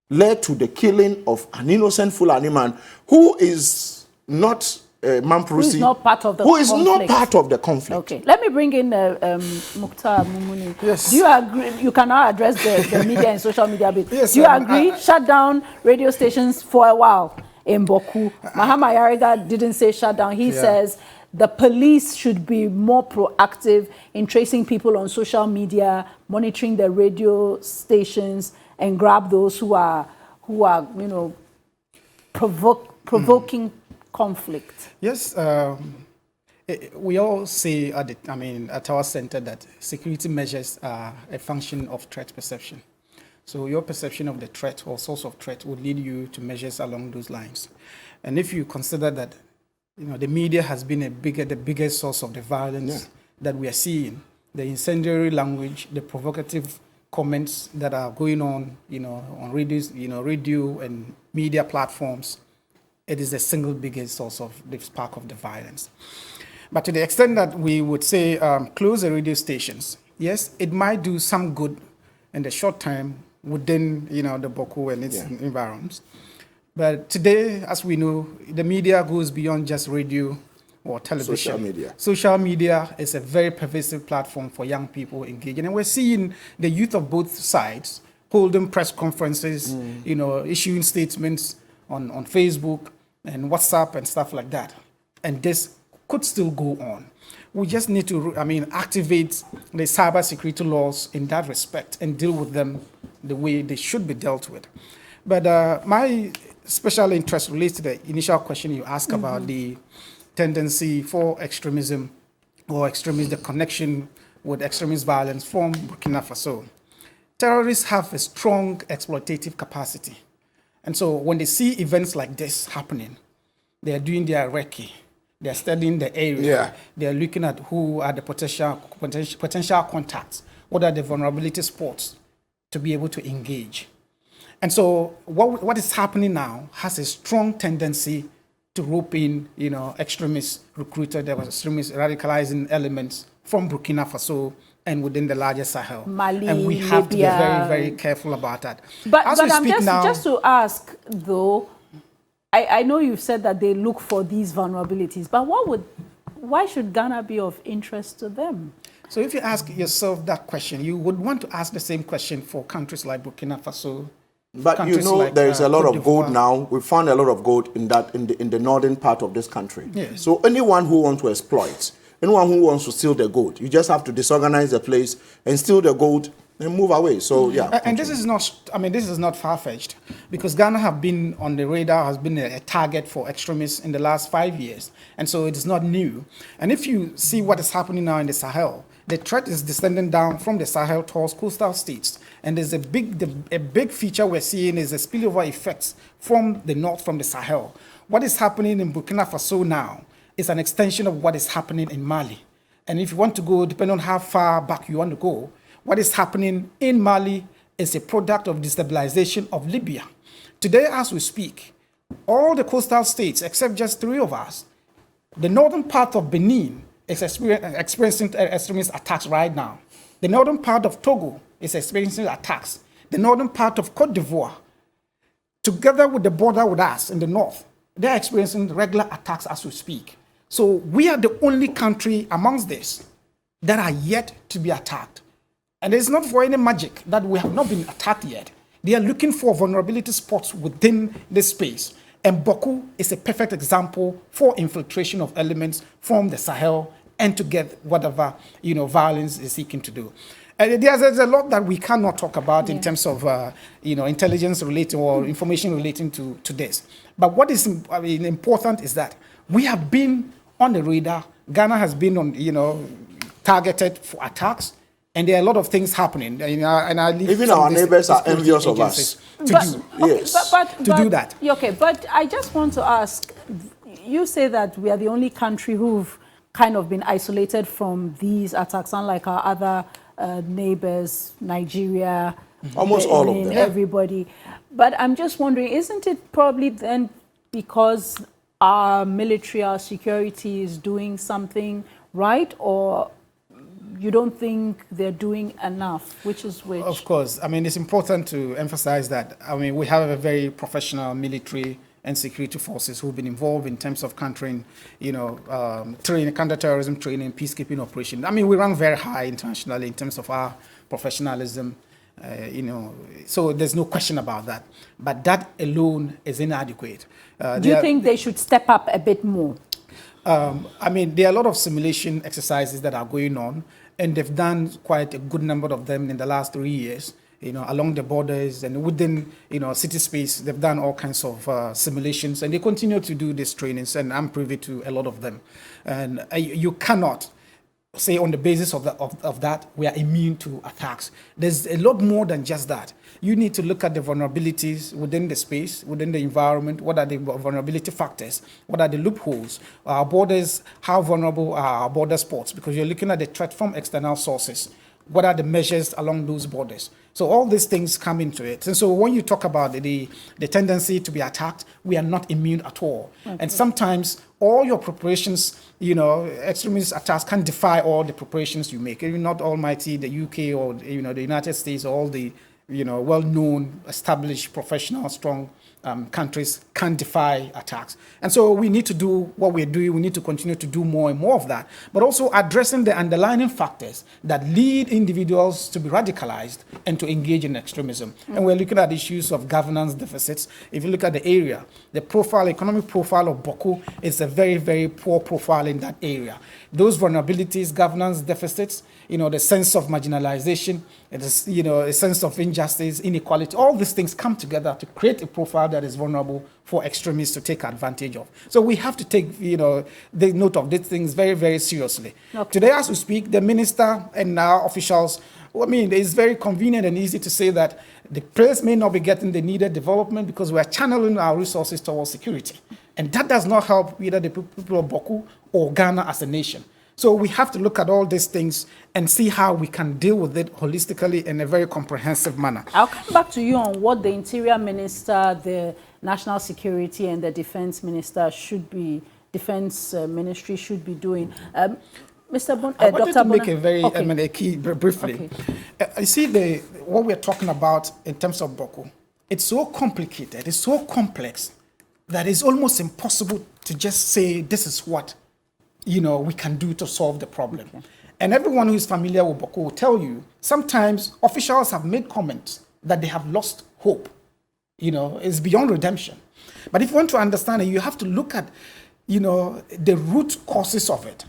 S4: led to the killing of an innocent Fulani man who is not Mampurusi. Who is not part of the conflict. Not part of the conflict.
S1: Okay. Let me bring in Mukhtar Mumuni.
S5: Yes.
S1: Do you agree? You can now address the media and social media bit.
S5: Yes,
S1: do you agree? Shut down radio stations for a while in Bawku. Mahama Yariga didn't say shut down. He says the police should be more proactive in tracing people on social media, monitoring the radio stations, and grab those who are provoking conflict.
S5: Yes, we all say at our center that security measures are a function of threat perception. So your perception of the threat or source of threat will lead you to measures along those lines. And if you consider that the media has been the biggest source of the violence that we are seeing, the incendiary language, the provocative comments that are going on, on radio and media platforms, it is the single biggest source of the spark of the violence. But to the extent that we would say close the radio stations, yes, it might do some good in the short term within, the Bawku and its environs. But today, as we know, the media goes beyond just radio or television.
S4: Social media.
S5: Social media is a very pervasive platform for young people engaging. And we're seeing the youth of both sides holding press conferences, issuing statements on Facebook and WhatsApp and stuff like that. And this could still go on. We just need to, activate the cybersecurity laws in that respect and deal with them the way they should be dealt with. But my special interest relates to the initial question you asked about the tendency for extremism or the connection with extremist violence from Burkina Faso. Terrorists have a strong exploitative capacity. And so when they see events like this happening, they are doing their recce. They're studying the area.
S4: Yeah.
S5: They're looking at who are the potential contacts, what are the vulnerability spots to be able to engage. And so what is happening now has a strong tendency to rope in, extremist recruited, extremist radicalizing elements from Burkina Faso and within the larger Sahel.
S1: Mali,
S5: and we have
S1: Libya.
S5: to be very, very careful about that.
S1: But I'm
S5: now,
S1: just to ask, though, I know you said that they look for these vulnerabilities, but why should Ghana be of interest to them?
S5: So if you ask yourself that question, you would want to ask the same question for countries like Burkina Faso.
S4: But like, there is a lot of gold now. We found a lot of gold in the northern part of this country.
S5: Yes.
S4: So anyone who wants to exploit, anyone who wants to steal the gold, you just have to disorganize the place and steal the gold and move away. So yeah.
S5: And this is not far-fetched, because Ghana have been on the radar, has been a target for extremists in the last 5 years. And so it is not new. And if you see what is happening now in the Sahel, the threat is descending down from the Sahel towards coastal states. And there's a big feature we're seeing is the spillover effects from the north, from the Sahel. What is happening in Burkina Faso now is an extension of what is happening in Mali. And if you want to go, depending on how far back you want to go, what is happening in Mali is a product of destabilization of Libya. Today, as we speak, all the coastal states, except just 3 of us, the northern part of Benin is experiencing extremist attacks right now. The northern part of Togo is experiencing attacks. The northern part of Cote d'Ivoire, together with the border with us in the north, they're experiencing regular attacks as we speak. So we are the only country amongst this that are yet to be attacked. And it's not for any magic that we have not been attacked yet. They are looking for vulnerability spots within this space. And Bawku is a perfect example for infiltration of elements from the Sahel and to get whatever, violence is seeking to do. And there's a lot that we cannot talk about in terms of, intelligence relating or information relating to this. But what is important is that we have been on the radar. Ghana has been on, targeted for attacks. And there are a lot of things happening. And I
S4: even our neighbors are envious of us.
S5: To do that.
S1: Okay, but I just want to ask, you say that we are the only country who've kind of been isolated from these attacks, unlike our other neighbors, Nigeria,
S4: almost all of them.
S1: Everybody. But I'm just wondering, isn't it probably then because our military, our security is doing something right, or you don't think they're doing enough? Which is which? Of
S5: course. it's important to emphasize that. We have a very professional military and security forces who've been involved in terms of countering, training, counterterrorism training, peacekeeping operation. We rank very high internationally in terms of our professionalism, so there's no question about that. But that alone is inadequate.
S1: Do you think they should step up a bit more?
S5: There are a lot of simulation exercises that are going on, and they've done quite a good number of them in the last 3 years, along the borders and within, city space. They've done all kinds of simulations, and they continue to do these trainings, and I'm privy to a lot of them. And you cannot say on the basis of that, we are immune to attacks. There's a lot more than just that. You need to look at the vulnerabilities within the space, within the environment. What are the vulnerability factors? What are the loopholes? Our borders, how vulnerable are our border spots? Because you're looking at the threat from external sources. What are the measures along those borders? So all these things come into it. And so when you talk about the tendency to be attacked, we are not immune at all. Okay. And sometimes all your preparations, extremist attacks can defy all the preparations you make. Even not almighty, the UK or, the United States, all the, well-known, established, professional, strong countries can defy attacks. And so we need to do what we're doing. We need to continue to do more and more of that, but also addressing the underlying factors that lead individuals to be radicalized and to engage in extremism. And we're looking at issues of governance deficits. If you look at the area, the economic profile of Bawku is a very, very poor profile in that area. Those vulnerabilities, governance deficits, the sense of marginalization, a sense of injustice, inequality, all these things come together to create a profile that is vulnerable for extremists to take advantage of. So we have to take, the note of these things very, very seriously. Okay. Today, as we speak, the minister and our officials, it's very convenient and easy to say that the place may not be getting the needed development because we are channeling our resources towards security. And that does not help either the people of Bawku or Ghana as a nation. So we have to look at all these things and see how we can deal with it holistically in a very comprehensive manner.
S1: I'll come back to you on what the Interior Minister, the National Security and the Defense Minister Defense Ministry should be doing. Mr.
S5: I wanted to make a very, a key, briefly. Okay. You see, what we're talking about in terms of Bawku, it's so complicated, it's so complex, that it's almost impossible to just say this is what we can do to solve the problem. Okay. And everyone who is familiar with Bawku will tell you, sometimes officials have made comments that they have lost hope. It's beyond redemption. But if you want to understand it, you have to look at, the root causes of it.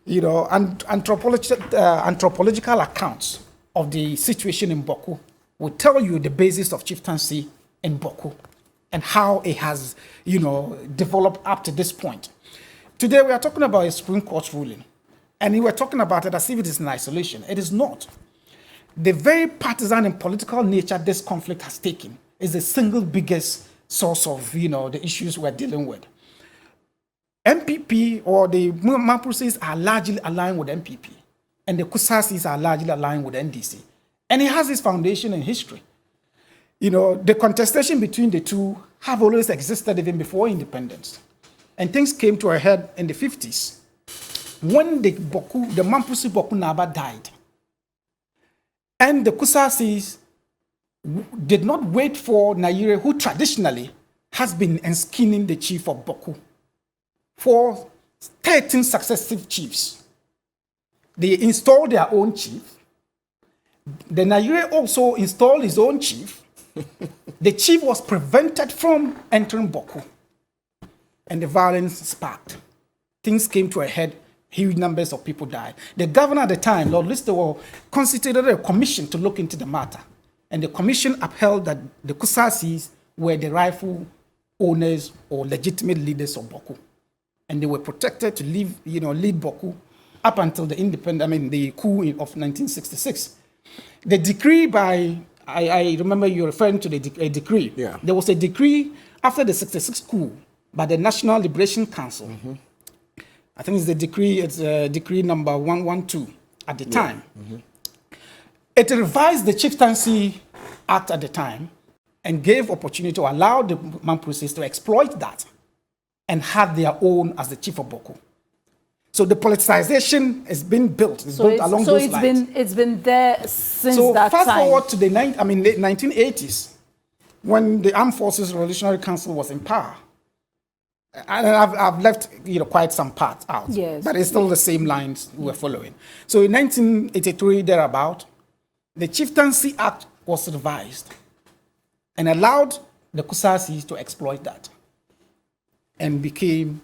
S5: And anthropological accounts of the situation in Bawku will tell you the basis of chieftaincy in Bawku and how it has, developed up to this point. Today, we are talking about a Supreme Court ruling, and we were talking about it as if it is in isolation. It is not. The very partisan and political nature this conflict has taken is the single biggest source of, the issues we're dealing with. MPP or the Mampusis are largely aligned with MPP, and the Kusasis are largely aligned with NDC. And it has its foundation in history. The contestation between the two have always existed even before independence. And things came to a head in the 50s when the Mampusi Bawku Naba died. And the Kusasis did not wait for Naire, who traditionally has been enskinning the chief of Bawku for 13 successive chiefs. They installed their own chief. The Naire also installed his own chief. The chief was prevented from entering Bawku. And the violence sparked. Things came to a head. Huge numbers of people died. The governor at the time, Lord Listowel, constituted a commission to look into the matter. And the commission upheld that the Kusasis were the rightful owners or legitimate leaders of Bawku. And they were protected to lead Bawku up until the coup of 1966. The decree by, I remember you referring to a decree.
S4: Yeah.
S5: There was a decree after the 66 coup by the National Liberation Council. Mm-hmm. I think it's decree number 112 at the time. Mm-hmm. It revised the Chieftaincy Act at the time and gave opportunity to allow the Mampusis to exploit that and have their own as the chief of Bawku. So the politicization has been built. It's built along those lines.
S1: It's been there since that time.
S5: So fast forward to the late 1980s, when the Armed Forces Revolutionary Council was in power. And I've left quite some parts out,
S1: yes,
S5: but it's still the same lines we're following. So in 1983, thereabout, the Chieftaincy Act was revised and allowed the Kusasis to exploit that, and became,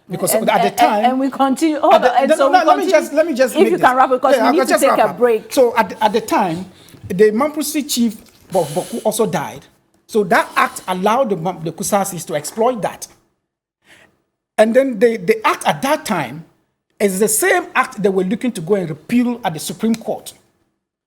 S5: because at the time,
S1: and we continue. Let
S5: me just.
S1: If you can wrap it, because we need to take a break.
S5: So at the time, the Mampusi chief of Bawku also died. So that act allowed the Kusasis to exploit that. And then the act at that time is the same act they were looking to go and repeal at the Supreme Court.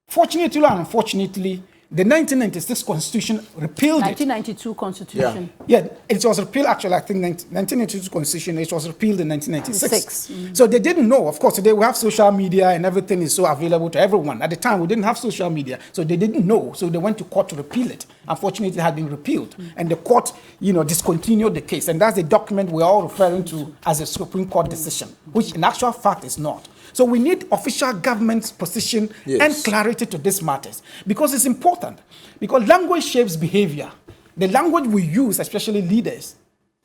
S5: Fortunately or unfortunately, The 1996 Constitution repealed
S1: 1992 Constitution.
S5: Yeah, it was repealed actually, I think 1992 Constitution, it was repealed in 1996. So they didn't know. Of course, today we have social media and everything is so available to everyone. At the time, we didn't have social media, so they didn't know. So they went to court to repeal it. Unfortunately, it had been repealed. And the court, discontinued the case. And that's the document we're all referring to as a Supreme Court decision, which in actual fact is not. So we need official government's position and clarity to these matters, because it's important. Because language shapes behavior. The language we use, especially leaders,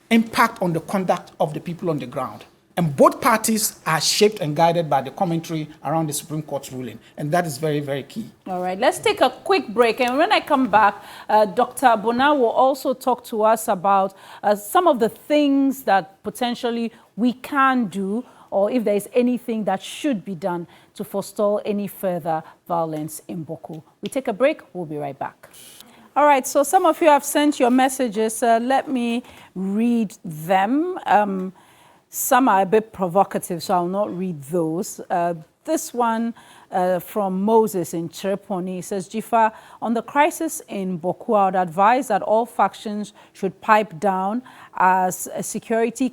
S5: impact on the conduct of the people on the ground. And both parties are shaped and guided by the commentary around the Supreme Court's ruling. And that is very, very key.
S1: All right, let's take a quick break. And when I come back, Dr. Bona will also talk to us about some of the things that potentially we can do, or if there is anything that should be done to forestall any further violence in Bawku. We take a break. We'll be right back. All right, so some of you have sent your messages. Let me read them. Some are a bit provocative, so I'll not read those. This one from Moses in Chirponi says, Jifa, on the crisis in Bawku, I would advise that all factions should pipe down, as a security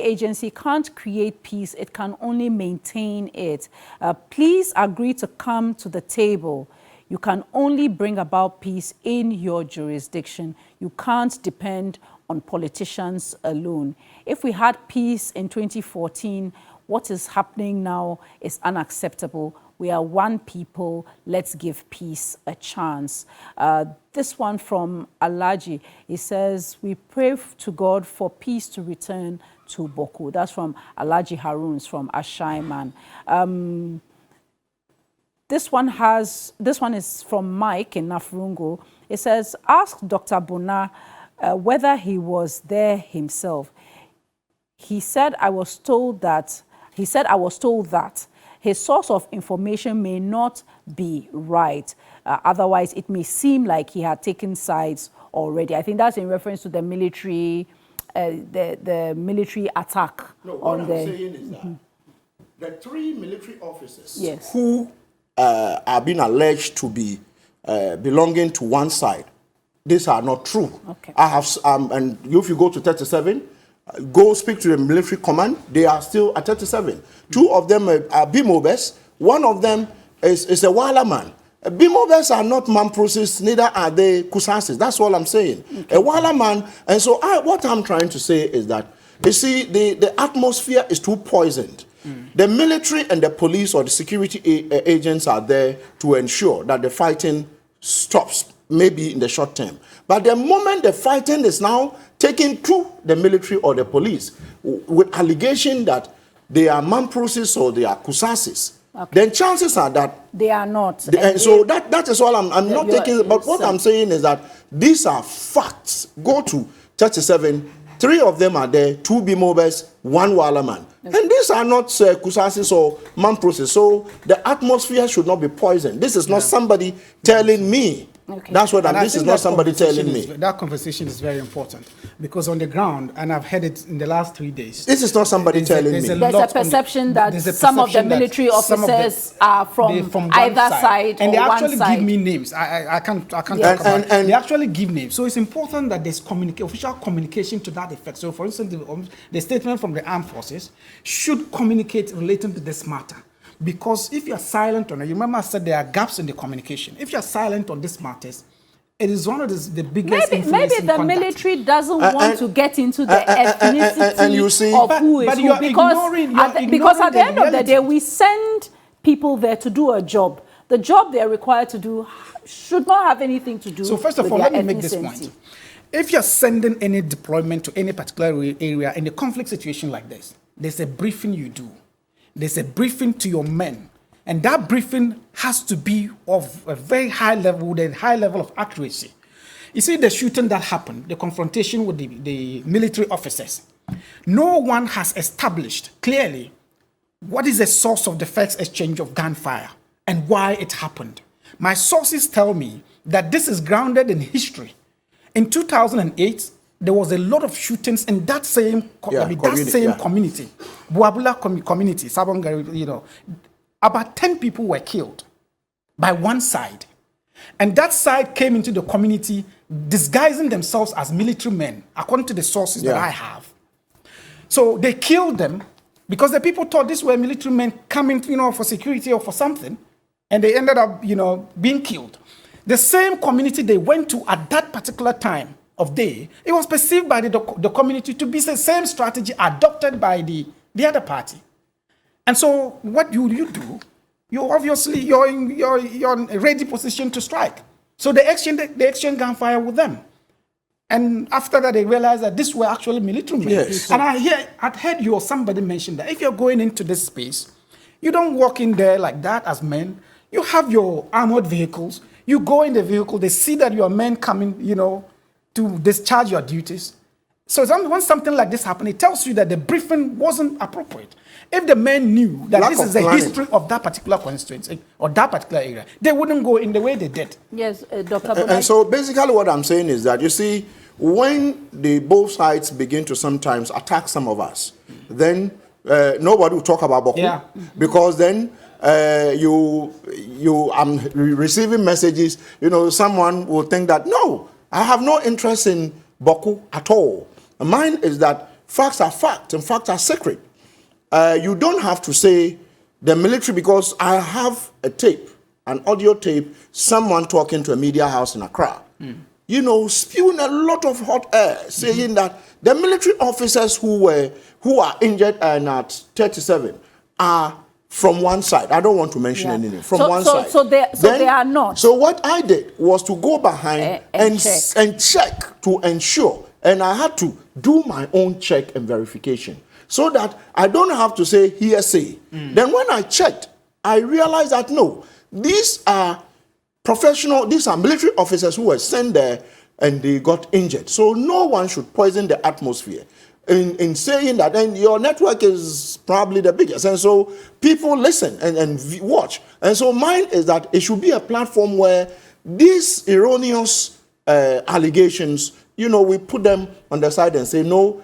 S1: agency can't create peace, it can only maintain it. Please agree to come to the table. You can only bring about peace in your jurisdiction. You can't depend on politicians alone. If we had peace in 2014, what is happening now is unacceptable. We are one people. Let's give peace a chance. This one from Alaji, he says, we pray to God for peace to return to Bawku. That's from Alaji Haruns from Ashaiman. This one is from Mike in Nafrungo. It says, ask Dr. Bona whether he was there himself. He said, I was told that his source of information may not be right. Otherwise, it may seem like he had taken sides already. I think that's in reference to the military, the military attack.
S4: No, what I'm saying is that the 3 military officers who are being alleged to be belonging to one side, these are not true.
S1: Okay.
S4: I have, and if you go to 37, go speak to the military command. They are still at 37. 2 of them are Bimobes. One of them is a Wala man. Bimobes are not Mamprosis, neither are they Kusasis. That's all I'm saying. Okay. A Wala man. And so what I'm trying to say is that, you see, the atmosphere is too poisoned. The military and the police or the security agents are there to ensure that the fighting stops, maybe in the short term. But the moment the fighting is now taken to the military or the police with allegation that they are Mamprosis or they are Kusasis, then chances are that
S1: they are not.
S4: And so that is all I'm not taking. But what I'm saying is that these are facts. Go to 37. 3 of them are there, 2 Bimobes, 1 Wala man. Okay. And these are not Kusasis or Mamprosis. So the atmosphere should not be poisoned. This is not somebody telling me. Okay. That's what this is not somebody telling me.
S5: That conversation is very important, because on the ground, and I've heard it in the last 3 days.
S4: This is not somebody telling me.
S1: There's a perception that some of the military officers are from either side
S5: and
S1: or
S5: they actually
S1: one side.
S5: give me names. I can't talk about it. They actually give names. So it's important that there's official communication to that effect. So for instance, the statement from the armed forces should communicate relating to this matter. Because if you're silent on it, you remember I said there are gaps in the communication. If you're silent on these matters, it is one of the biggest
S1: maybe the military doesn't want to get into the ethnicity of who is who. Because at the end of the day, we send people there to do a job. The job they are required to do should not have anything to do with their ethnicity.
S5: So first of all, let me make this point. If you're sending any deployment to any particular area in a conflict situation like this, there's a briefing you do. There's a briefing to your men. And that briefing has to be of a very high level, with a high level of accuracy. You see the shooting that happened, the confrontation with the military officers. No one has established clearly what is the source of the first exchange of gunfire and why it happened. My sources tell me that this is grounded in history. In 2008, there was a lot of shootings in that same community, Buabula community, Sabongari, About 10 people were killed by one side. And that side came into the community disguising themselves as military men, according to the sources that I have. So they killed them because the people thought these were military men coming, for security or for something. And they ended up, being killed. The same community they went to at that particular time of day, it was perceived by the community to be the same strategy adopted by the other party. And so what you do, you're in a ready position to strike. So they exchanged gunfire with them. And after that, they realized that these were actually military men.
S4: Yes.
S5: And I'd heard you or somebody mention that if you're going into this space, you don't walk in there like that as men. You have your armored vehicles. You go in the vehicle, they see that you are men coming, to discharge your duties. So when something like this happened, it tells you that the briefing wasn't appropriate. If the men knew that this is the history of that particular constituency or that particular area, they wouldn't go in the way they did.
S1: Yes, Dr.
S4: And so basically what I'm saying is that, you see, when both sides begin to sometimes attack some of us, then nobody will talk about Bawku, because then I'm receiving messages, someone will think that, no, I have no interest in Bawku at all. Mine is that facts are facts and facts are sacred. You don't have to say the military, because I have a tape, an audio tape, someone talking to a media house in Accra, spewing a lot of hot air, saying that the military officers who are injured and at 37 are from one side. I don't want to mention any name. From one side.
S1: So they are not.
S4: So what I did was to go behind and check to ensure. And I had to do my own check and verification, so that I don't have to say hearsay. Then when I checked, I realized that no, these are professional, these are military officers who were sent there and they got injured. So no one should poison the atmosphere in saying that. And your network is probably the biggest. And so people listen and watch. And so mine is that it should be a platform where these erroneous allegations, we put them on the side and say, no,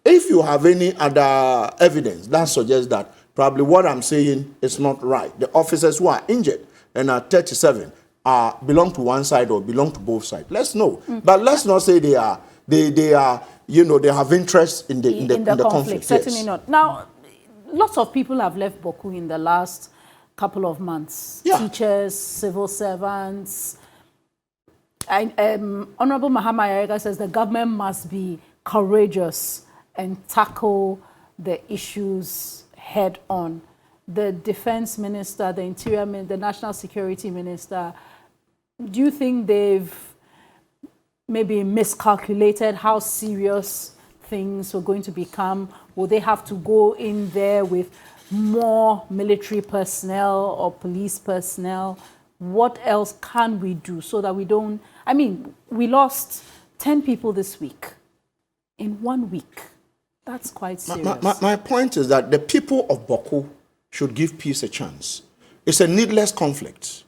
S4: if you have any other evidence that suggests that probably what I'm saying is not right, the officers who are injured and are 37 belong to one side or belong to both sides. Let's know. But let's not say they have interest in the conflict.
S1: Certainly not. Now, lots of people have left Bawku in the last couple of months. Teachers, civil servants. Honorable Mahama Yarega says the government must be courageous and tackle the issues head on. The defense minister, the interior minister, the national security minister, do you think they've maybe miscalculated how serious things were going to become? Will they have to go in there with more military personnel or police personnel? What else can we do so that we don't... I mean, we lost 10 people this week in 1 week. That's quite serious.
S4: My point is that the people of Bawku should give peace a chance. It's a needless conflict.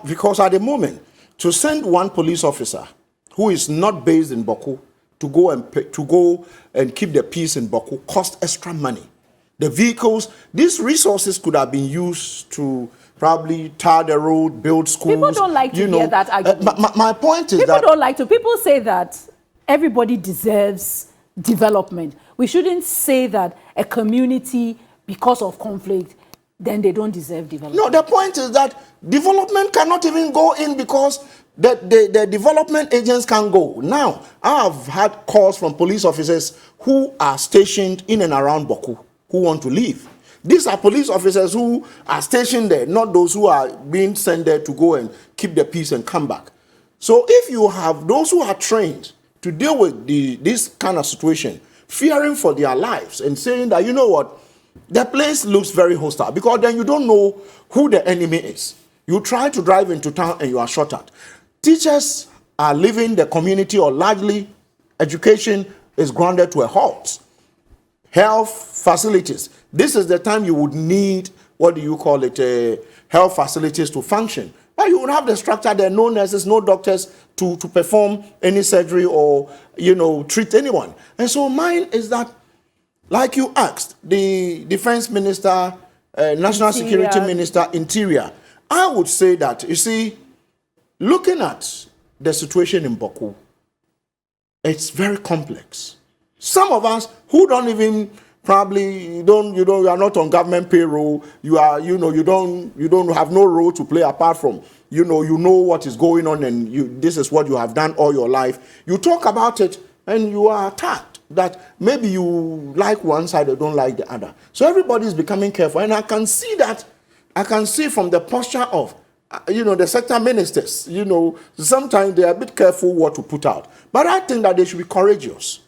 S4: Because at the moment, to send one police officer who is not based in Bawku to go and keep the peace in Bawku cost extra money. The vehicles, these resources could have been used to probably tar the road, build schools.
S1: People don't like to hear that argument.
S4: My point is
S1: people
S4: that...
S1: don't like to. People say that everybody deserves development. We shouldn't say that a community, because of conflict, then they don't deserve development.
S4: No, the point is that development cannot even go in because the development agents can't go. Now, I have had calls from police officers who are stationed in and around Bawku who want to leave. These are police officers who are stationed there, not those who are being sent there to go and keep the peace and come back. So if you have those who are trained to deal with this kind of situation, fearing for their lives and saying that, you know what, the place looks very hostile, because then you don't know who the enemy is. You try to drive into town and you are shot at. Teachers are leaving the community, or largely education is grounded to a halt. Health facilities. This is the time you would need, what do you call it, health facilities to function. But you would have the structure there, no nurses, no doctors to perform any surgery or, treat anyone. And so mine is that, like you asked, the defense minister, national security minister, interior, I would say that, you see, looking at the situation in Bawku, it's very complex. Some of us who don't even probably you are not on government payroll, you don't have no role to play apart from you know what is going on, and this is what you have done all your life. You talk about it and you are attacked that maybe you like one side or don't like the other. So everybody is becoming careful, and I can see from the posture of the sector ministers, sometimes they are a bit careful what to put out. But I think that they should be courageous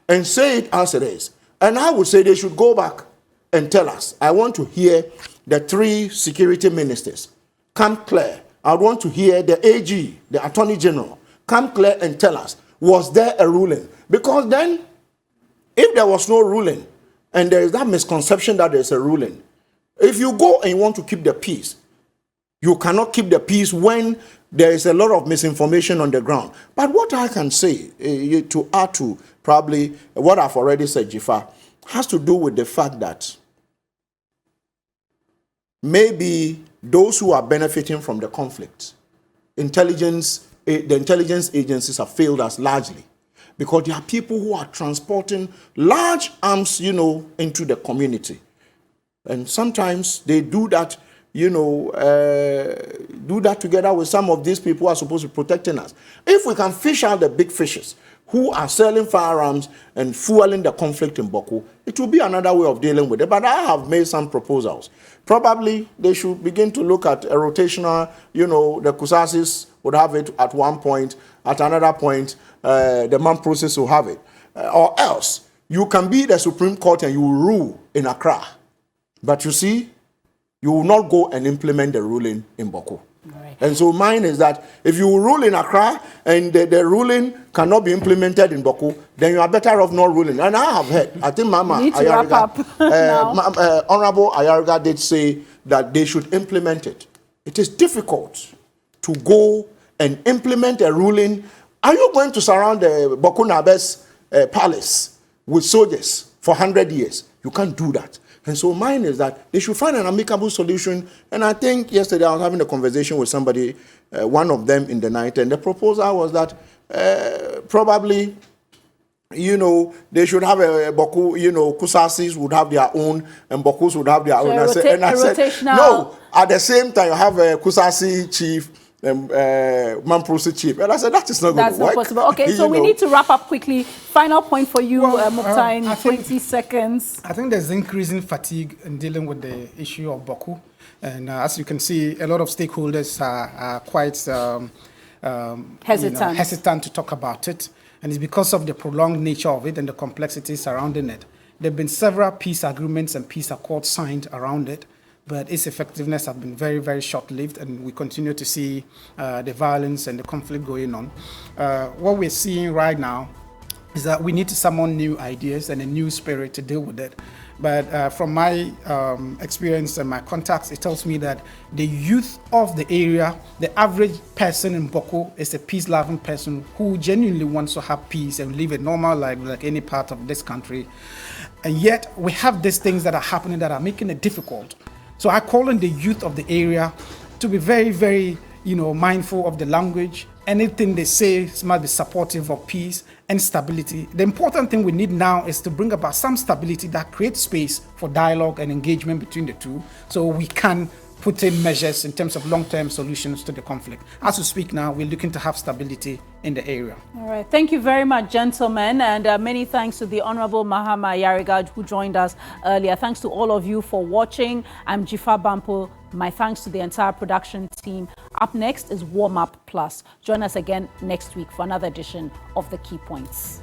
S4: and say it as it is. And I would say they should go back and tell us. I want to hear the 3 security ministers come clear. I want to hear the AG, the Attorney General, come clear and tell us, was there a ruling? Because then, if there was no ruling, and there is that misconception that there's a ruling, if you go and you want to keep the peace, you cannot keep the peace when there is a lot of misinformation on the ground. But what I can say, to add to probably what I've already said, Jifa, has to do with the fact that maybe those who are benefiting from the conflict, the intelligence agencies have failed us largely, because there are people who are transporting large arms, into the community. And sometimes they do that, together with some of these people who are supposed to be protecting us. If we can fish out the big fishes who are selling firearms and fueling the conflict in Bawku, it will be another way of dealing with it. But I have made some proposals. Probably they should begin to look at a rotational, the Kusasis would have it at one point, at another point, the MAM process will have it. Or else, you can be the Supreme Court and you will rule in Accra. But you see, you will not go and implement the ruling in Bawku. Right. And so mine is that if you rule in Accra and the ruling cannot be implemented in Bawku, then you are better off not ruling. And I have heard, I think Mama Ayariga, Honorable Ayariga did say that they should implement it. It is difficult to go and implement a ruling. Are you going to surround the Bawku Nabes palace with soldiers for 100 years? You can't do that. And so mine is that they should find an amicable solution. And I think yesterday I was having a conversation with somebody, one of them in the night, and the proposal was that probably, they should have a Bawku, Kusasis would have their own, and Bawkus would have their own. I said, no, at the same time, you have a Kusasi chief, Mamprosi chief. And I said, that is not going to work. That's not possible.
S1: Okay, so we need to wrap up quickly. Final point for you, Mukhtar, in 20 seconds.
S5: I think there's increasing fatigue in dealing with the issue of Bawku. And as you can see, a lot of stakeholders are quite hesitant to talk about it. And it's because of the prolonged nature of it and the complexity surrounding it. There have been several peace agreements and peace accords signed around it, but its effectiveness has been very, very short-lived, and we continue to see the violence and the conflict going on. What we're seeing right now is that we need to summon new ideas and a new spirit to deal with it. But from my experience and my contacts, it tells me that the youth of the area, the average person in Bawku, is a peace-loving person who genuinely wants to have peace and live a normal life like any part of this country. And yet we have these things that are happening that are making it difficult. So I call on the youth of the area to be very, very, mindful of the language. Anything they say must be supportive of peace and stability. The important thing we need now is to bring about some stability that creates space for dialogue and engagement between the two, so we can put in measures in terms of long-term solutions to the conflict. As we speak now, we're looking to have stability in the area.
S1: All right. Thank you very much, gentlemen. And many thanks to the Honorable Mahama Yarigaj, who joined us earlier. Thanks to all of you for watching. I'm Jifa Bampo. My thanks to the entire production team. Up next is Warm Up Plus. Join us again next week for another edition of The Key Points.